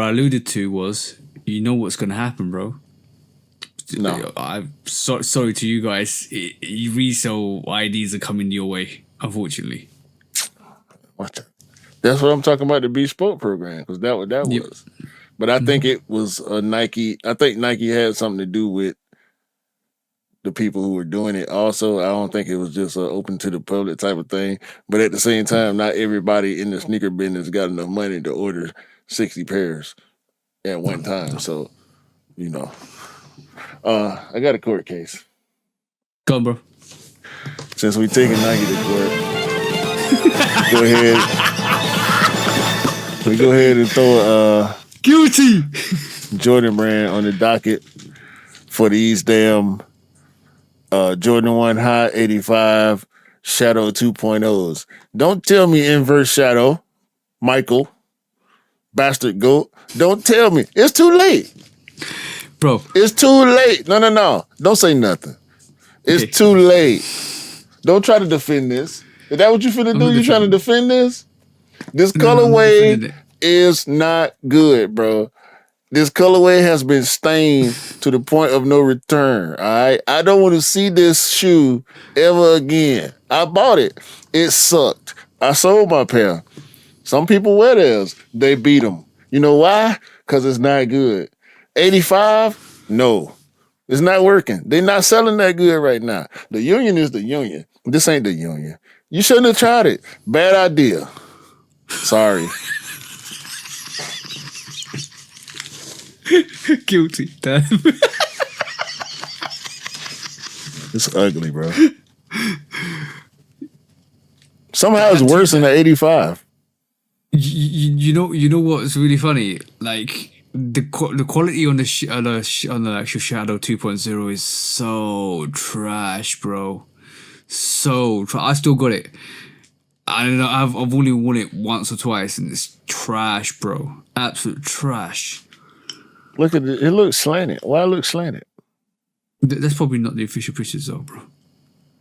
alluded to was, you know what's gonna happen, bro. No, I'm sorry to you guys. Resale IDs are coming your way, unfortunately. That's what I'm talking about, the bespoke program, because that was. But I think it was a Nike. I think Nike had something to do with the people who were doing it. Also, I don't think it was just open to the public type of thing. But at the same time, not everybody in the sneaker business got enough money to order 60 pairs at one time. So, I got a court case. Go on, bro. Since we taking Nike to court, go ahead and throw Guilty Jordan brand on the docket for these damn Jordan 1 High 85 Shadow 2.0s. Don't tell me inverse shadow, Michael, bastard goat. Don't tell me. It's too late. Bro. It's too late. No. Don't say nothing. It's too late. Don't try to defend this. Is that what you finna do? You trying to defend this? This colorway is not good, bro. This colorway has been stained to the point of no return. All right, I don't want to see this shoe ever again. I bought it. It sucked. I sold my pair. Some people wear theirs. They beat them. You know why? Because it's not good. 85? No. It's not working. They're not selling that good right now. The Union is the Union. This ain't the Union. You shouldn't have tried it. Bad idea. Sorry. Guilty. Damn. It's ugly, bro. Somehow it's worse than the 85. You know what's really funny? Like, the quality on on the actual Shadow 2.0 is so trash, bro. I still got it. I don't know. I've only worn it once or twice, and it's trash, bro. Absolute trash. Look at it. It looks slanted. Why it look slanted? That's probably not the official pictures, though, bro.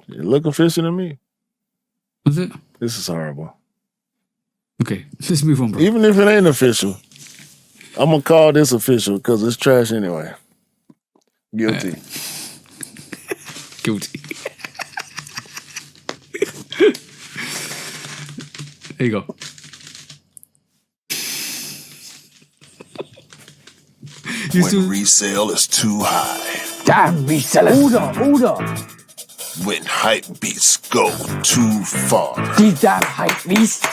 It look official to me. Was it? This is horrible. Okay, let's move on, bro. Even if it ain't official, I'm gonna call this official because it's trash anyway. Guilty. Guilty. There you go. When resale is too high. Damn resellers. Order. When hype beats go too far. These damn hype beasts.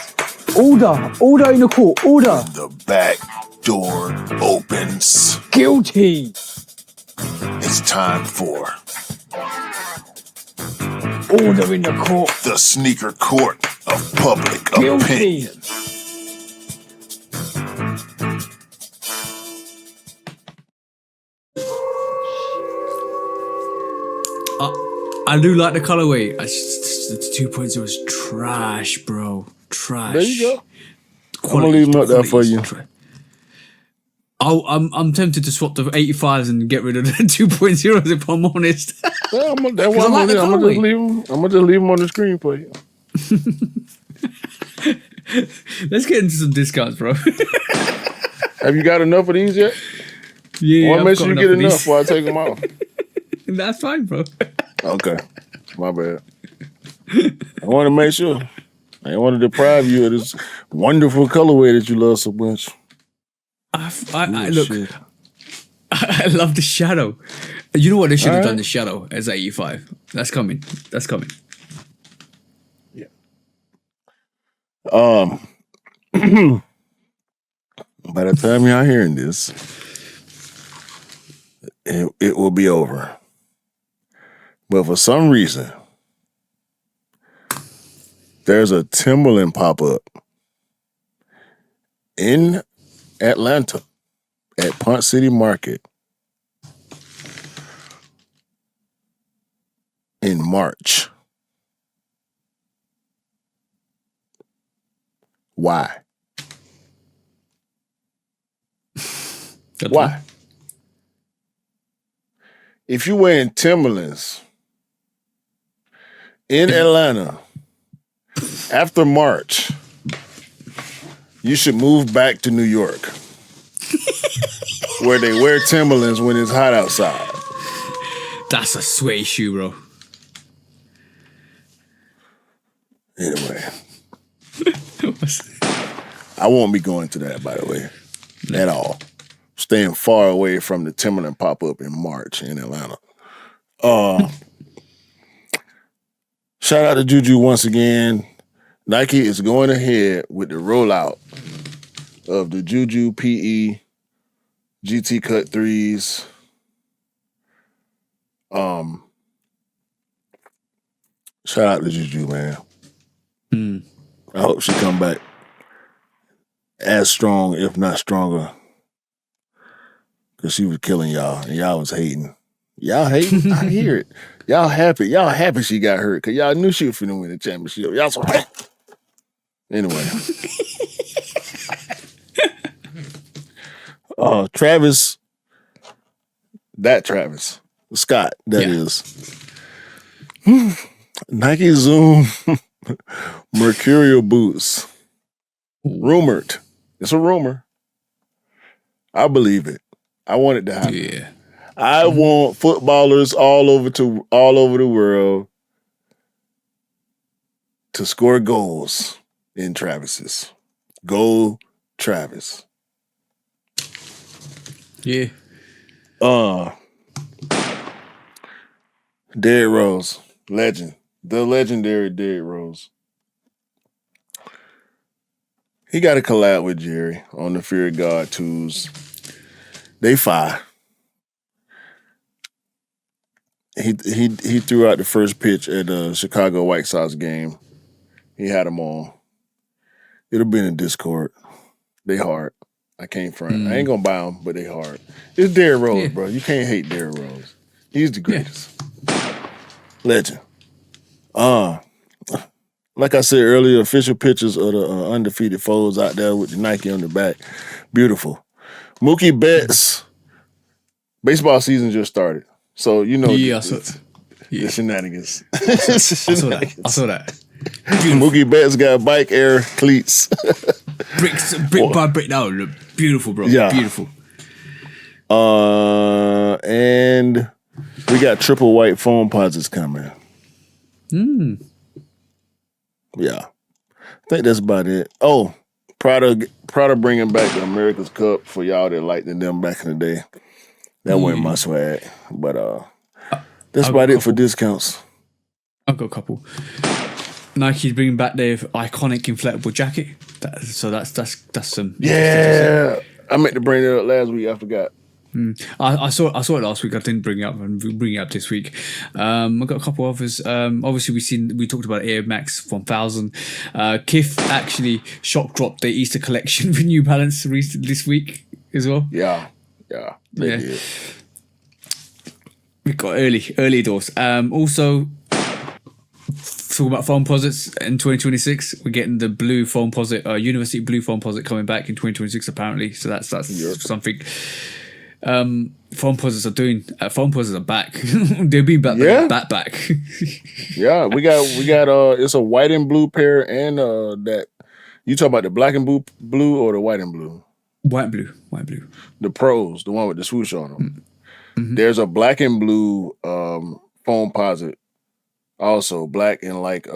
Order in the court. Order. The back door opens. Guilty. It's time for Order in the court. the sneaker court of public Guilty. opinion. I do like the colorway. The 2.0 is trash, bro. Trash. There you go. Quality, I'm gonna leave them up there for you. I'm tempted to swap the 85s and get rid of the 2.0s if I'm honest. Yeah, I'm gonna just leave them on the screen for you. Let's get into some discounts, bro. Have you got enough of these yet? Yeah, I want to I've make got sure you get of enough these. before I take them off. That's fine, bro. Okay, my bad. I want to make sure. I didn't want to deprive you of this wonderful colorway that you love so much. Look, Shit. I love the shadow. You know what? They should have done the shadow as 85. That's coming. Yeah. By the time y'all hearing this, it will be over. But for some reason, there's a Timberland pop-up in Atlanta at Punt City Market in March. Why? Why? If you're wearing Timberlands in Atlanta after March, you should move back to New York where they wear Timberlands when it's hot outside. That's a sweaty shoe, bro. Anyway, I won't be going to that, by the way, at all. Staying far away from the Timberland pop-up in March in Atlanta. Shout out to Juju once again. Nike is going ahead with the rollout of the Juju PE GT Cut 3s. Shout out to Juju, man. I hope she come back as strong, if not stronger. Because she was killing y'all, and y'all was hating. Y'all hating? I hear it. Y'all happy. Y'all happy she got hurt, because y'all knew she was finna win the championship. Y'all so happy. Anyway. Travis Scott, that is. Nike Zoom Mercurial boots. Rumored. It's a rumor. I believe it. I want it to happen. Yeah. I want footballers all over the world to score goals in Travis's. Go Travis. Yeah. Derrick Rose, legend. The legendary Derrick Rose. He got a collab with Jerry on the Fear of God 2s. They fire. He threw out the first pitch at the Chicago White Sox game. He had them on. It'll be in the Discord. They hard. I can't front. I ain't gonna buy them, but they hard. It's Derrick Rose, bro. You can't hate Derrick Rose. He's the greatest. Legend. Like I said earlier, official pictures of the undefeated foes out there with the Nike on the back. Beautiful. Mookie Betts. Baseball season just started. So, you know, the shenanigans. I saw that. Mookie Betts got bike air cleats. brick by brick. No, beautiful, bro. Yeah. Beautiful. And we got triple white foam posits coming. Yeah. I think that's about it. Oh, Prada bringing back the America's Cup for y'all that liked them back in the day. That wasn't my swag. But that's about it for discounts. I've got a couple. Nike's bringing back their iconic inflatable jacket. That's some. Yeah. I meant to bring it up last week. I forgot. I saw it last week. I didn't bring it up, and we'll bring it up this week. I've got a couple others. Obviously, we talked about Air Max 1000. Kith actually shock dropped their Easter collection with New Balance this week as well. Yeah. They did. We got early doors. Also, talking about foam posits in 2026, we're getting the blue foam posit, University blue foam posit coming back in 2026 apparently. So that's something. Foam posits are doing. Foam posits are back. They've been back. Yeah. back. Yeah, we got. It's a white and blue pair, and that you talk about the black and blue or the white and blue. White and blue. The pros, the one with the swoosh on them. There's a black and blue foam posit, also black and like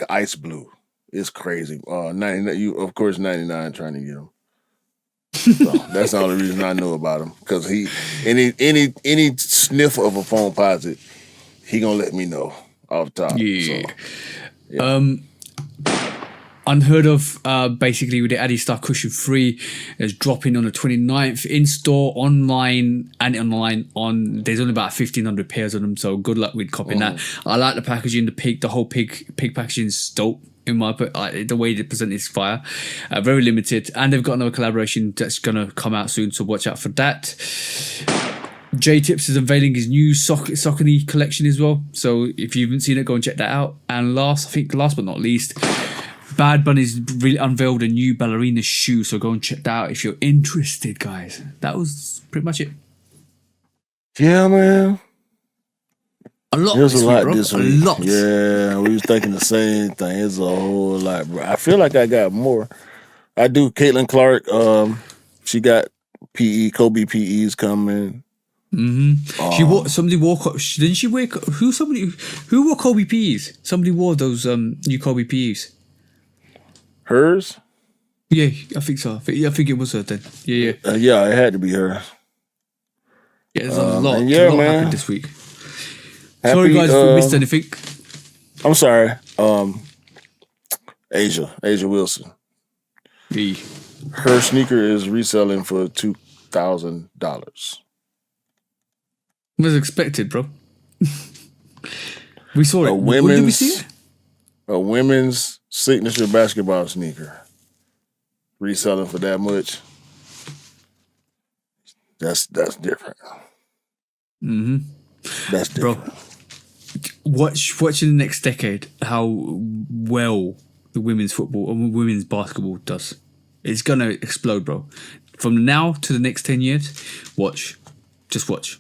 ice blue. It's crazy. 99 trying to get them. So that's the only reason I know about him, because any sniff of a foam posit, he gonna let me know off top. Yeah. So, yeah. Unheard of, basically, with the Adistar Cushion 3 is dropping on the 29th in store, online, and online. There's only about 1,500 pairs of them, so good luck with copying that. I like the packaging, the whole pig packaging is dope. In my the way they present is fire. Very limited, and they've got another collaboration that's gonna come out soon, so watch out for that. J Tips is unveiling his new Saucony collection as well, so if you haven't seen it, go and check that out. And last but not least, Bad Bunny's really unveiled a new ballerina shoe, so go and check that out if you're interested, guys. That was pretty much it. Yeah, man. There's a lot bro. this week. A lot. Yeah, we was thinking the same thing. It's a whole lot, bro. I feel like I got more. I do. Caitlin Clark. She got Kobe PEs coming. She wore. Somebody wore. Didn't she wear? Who wore Kobe PEs? Somebody wore those new Kobe PEs. Hers? Yeah, I think so. I think it was her then. Yeah. Yeah, it had to be her. Yeah, there's a lot. Yeah, a lot man. happened this week. Sorry, guys, if we missed anything. I'm sorry. Asia Wilson. Yeah. Her sneaker is reselling for $2,000. Was expected, bro. We saw it. When did we see it? A women's signature basketball sneaker reselling for that much. That's different. That's different. Bro, watch in the next decade how well the women's football and women's basketball does. It's gonna explode, bro. From now to the next 10 years, watch. Just watch.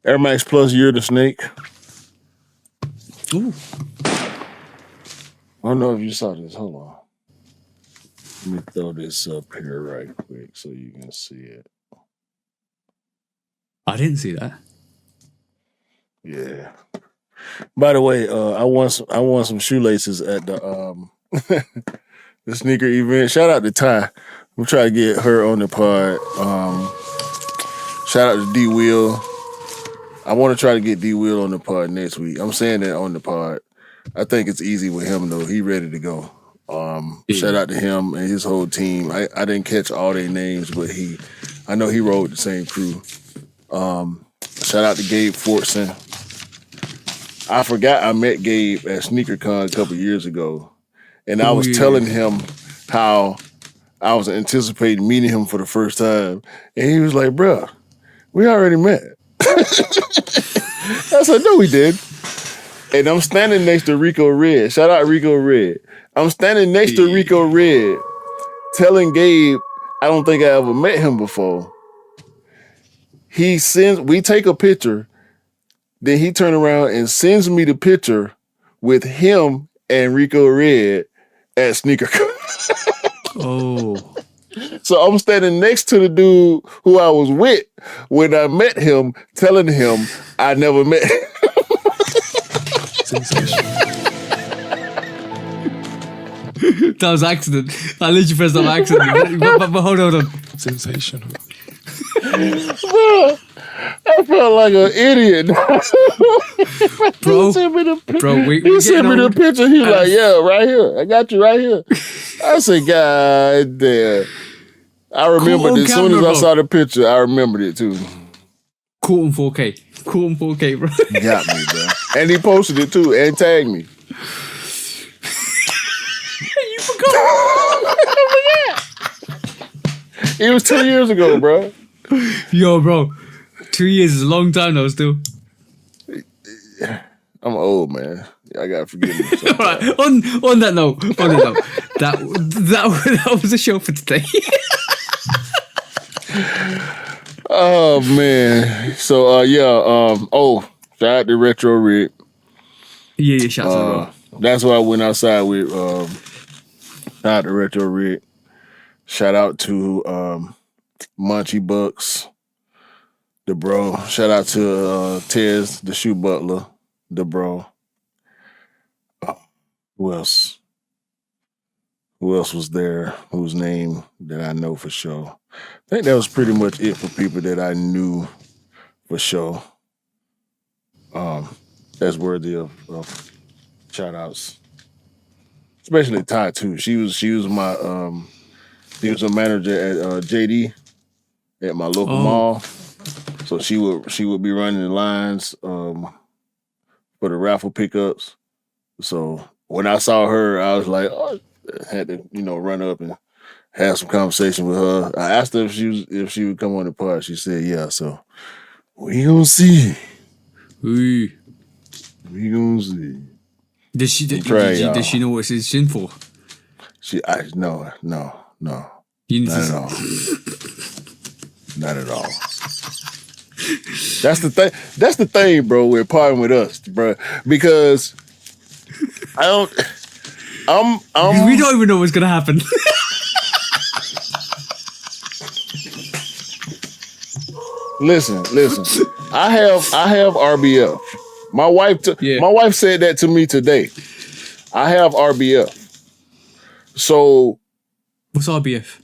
Air Max Plus Year the Snake. Ooh. I don't know if you saw this. Hold on. Let me throw this up here right quick so you can see it. I didn't see that. Yeah. By the way, I won some shoelaces at the the sneaker event. Shout out to Ty. We'll try to get her on the pod. Shout out to D Will. I want to try to get D Will on the pod next week. I'm saying that on the pod. I think it's easy with him though. He ready to go. Shout out to him and his whole team. I didn't catch all their names, but I know he rode the same crew. Shout out to Gabe Fortson. I forgot I met Gabe at SneakerCon a couple years ago, and I was telling him how I was anticipating meeting him for the first time, and he was like, "Bruh, we already met." I said, "No, we did." And I'm standing next to Rico Red. Shout out Rico Red. I'm standing next to Rico Red, telling Gabe I don't think I ever met him before. We take a picture, then he turned around and sends me the picture with him and Rico Red at Sneaker. Oh. So I'm standing next to the dude who I was with when I met him, telling him I never met him. That was accident. I literally pressed on accident. But hold on. Sensational. Bro, I felt like an idiot. Bro, he sent me the we sent me the picture. He like, yeah, right here. I got you right here. I said, God damn. I remembered as soon as I saw the picture, I remembered it too. Caught on 4K. Caught on 4K, bro. Got me, bro. And he posted it too and tagged me. You forgot. It was 2 years ago, bro. Yo, bro. 2 years is a long time though, still. I'm old, man. I gotta forgive me. All right. On that note, that was the show for today. Oh man. So shout out to Retro Rick. Yeah, shout out to That's why I went outside with shout out to Retro Rick. Shout out to Munchie Bucks, the bro. Shout out to Tez, the shoe butler, the bro. Who else? Who else was there? Whose name that I know for sure? I think that was pretty much it for people that I knew for sure. That's worthy of shout outs. Especially Ty too. She was my she was a manager at JD at my local mall. So she would be running the lines for the raffle pickups. So when I saw her, I was like, I had to, run up and have some conversation with her. I asked her if she would come on the pod. She said, yeah. So we gonna see. We gonna see. Does she know what she's in for? No. You need Not at all. Not at all. That's the thing. That's the thing, bro. We're partying with us, bro, because we don't even know what's gonna happen. Listen. I have RBF. My wife said that to me today. I have RBF. So what's RBF?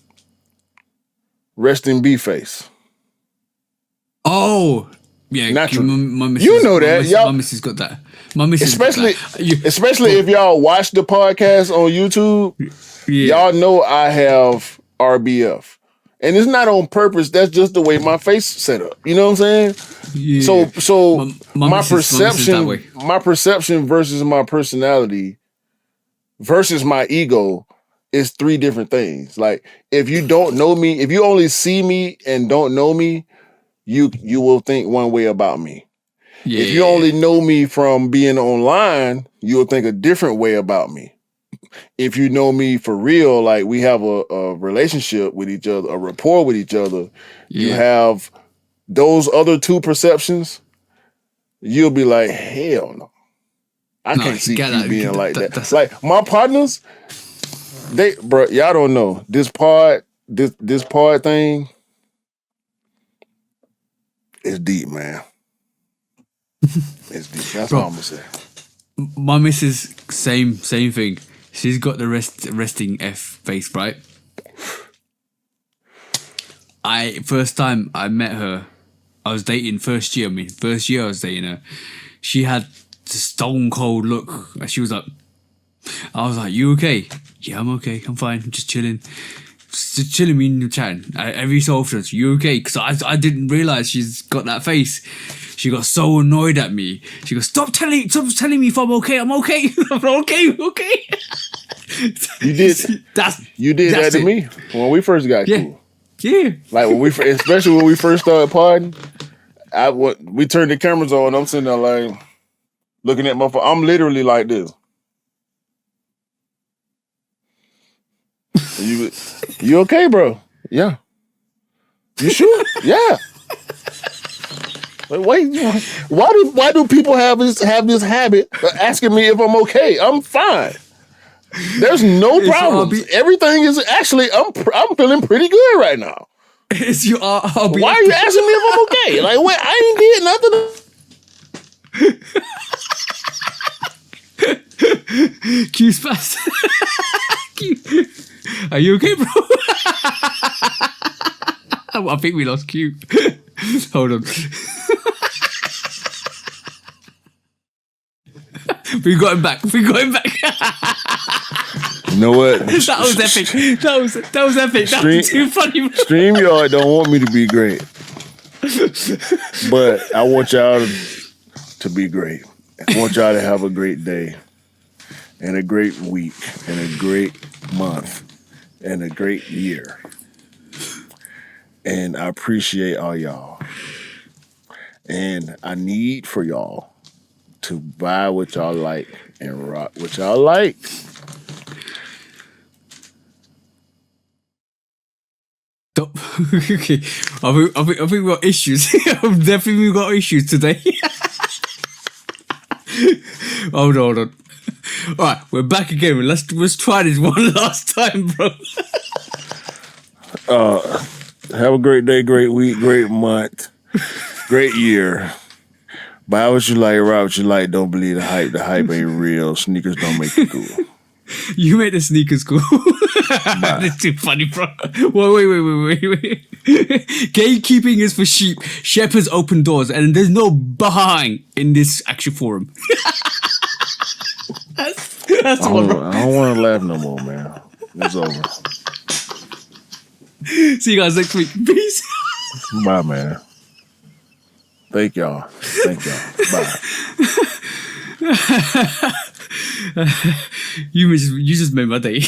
Resting B face. Oh, yeah. Natural. My missus, You know that. My missus got that. My missus Especially got that. especially if y'all watch the podcast on YouTube, y'all know I have RBF. And it's not on purpose. That's just the way my face set up. You know what I'm saying? Yeah. So my perception versus my personality versus my ego is three different things. Like if you don't know me, if you only see me and don't know me, you will think one way about me. Yeah. If you only know me from being online, you will think a different way about me. If you know me for real, like we have a relationship with each other, a rapport with each other, you have those other two perceptions, you'll be like, hell no. I can't see you being like that. Like my partners, y'all don't know. This pod thing is deep, man. It's deep. That's all I'm gonna say. My missus, same thing. She's got the resting F face, right? First time I met her, I was dating first year I was dating her. She had the stone cold look. She was like, I was like, you okay? Yeah, I'm okay. I'm fine. I'm just chilling. Just chilling, me and chatting. Every so often, you okay? Because I didn't realize she's got that face. She got so annoyed at me. She goes, stop telling me if I'm okay. I'm okay. I'm okay. You did. You did that to it. me when we first got cool. Yeah. Like when especially when we first started partying. We turned the cameras on. I'm sitting there like looking at my phone. I'm literally like this. You okay, bro? Yeah. You sure? Yeah. Like, why do people have this habit of asking me if I'm okay? I'm fine. There's no problems. Everything is actually I'm feeling pretty good right now. It's your RB. Why are you asking me if I'm okay? Like, wait, I ain't did nothing. Q's fast. Are you okay, bro? I think we lost Q. Hold on. We got him back. You know what? That was epic. That was epic. That was too funny. StreamYard don't want me to be great. But I want y'all to be great. I want y'all to have a great day and a great week and a great month and a great year. And I appreciate all y'all. And I need for y'all to buy what y'all like and rock what y'all like. Okay, I think we got issues. I've definitely got issues today. Hold on. All right, we're back again. Let's try this one last time, bro. Have a great day, great week, great month, great year. Buy what you like, rock what you like. Don't believe the hype. The hype ain't real. Sneakers don't make you cool. You made the sneakers cool. That's too funny, bro. Wait. Gatekeeping is for sheep. Shepherds open doors, and there's no behind in this actual forum. that's the one, bro. I don't want to laugh no more, man. It's over. See you guys next week. Peace. Bye, man. Thank y'all. Bye. You just made my day.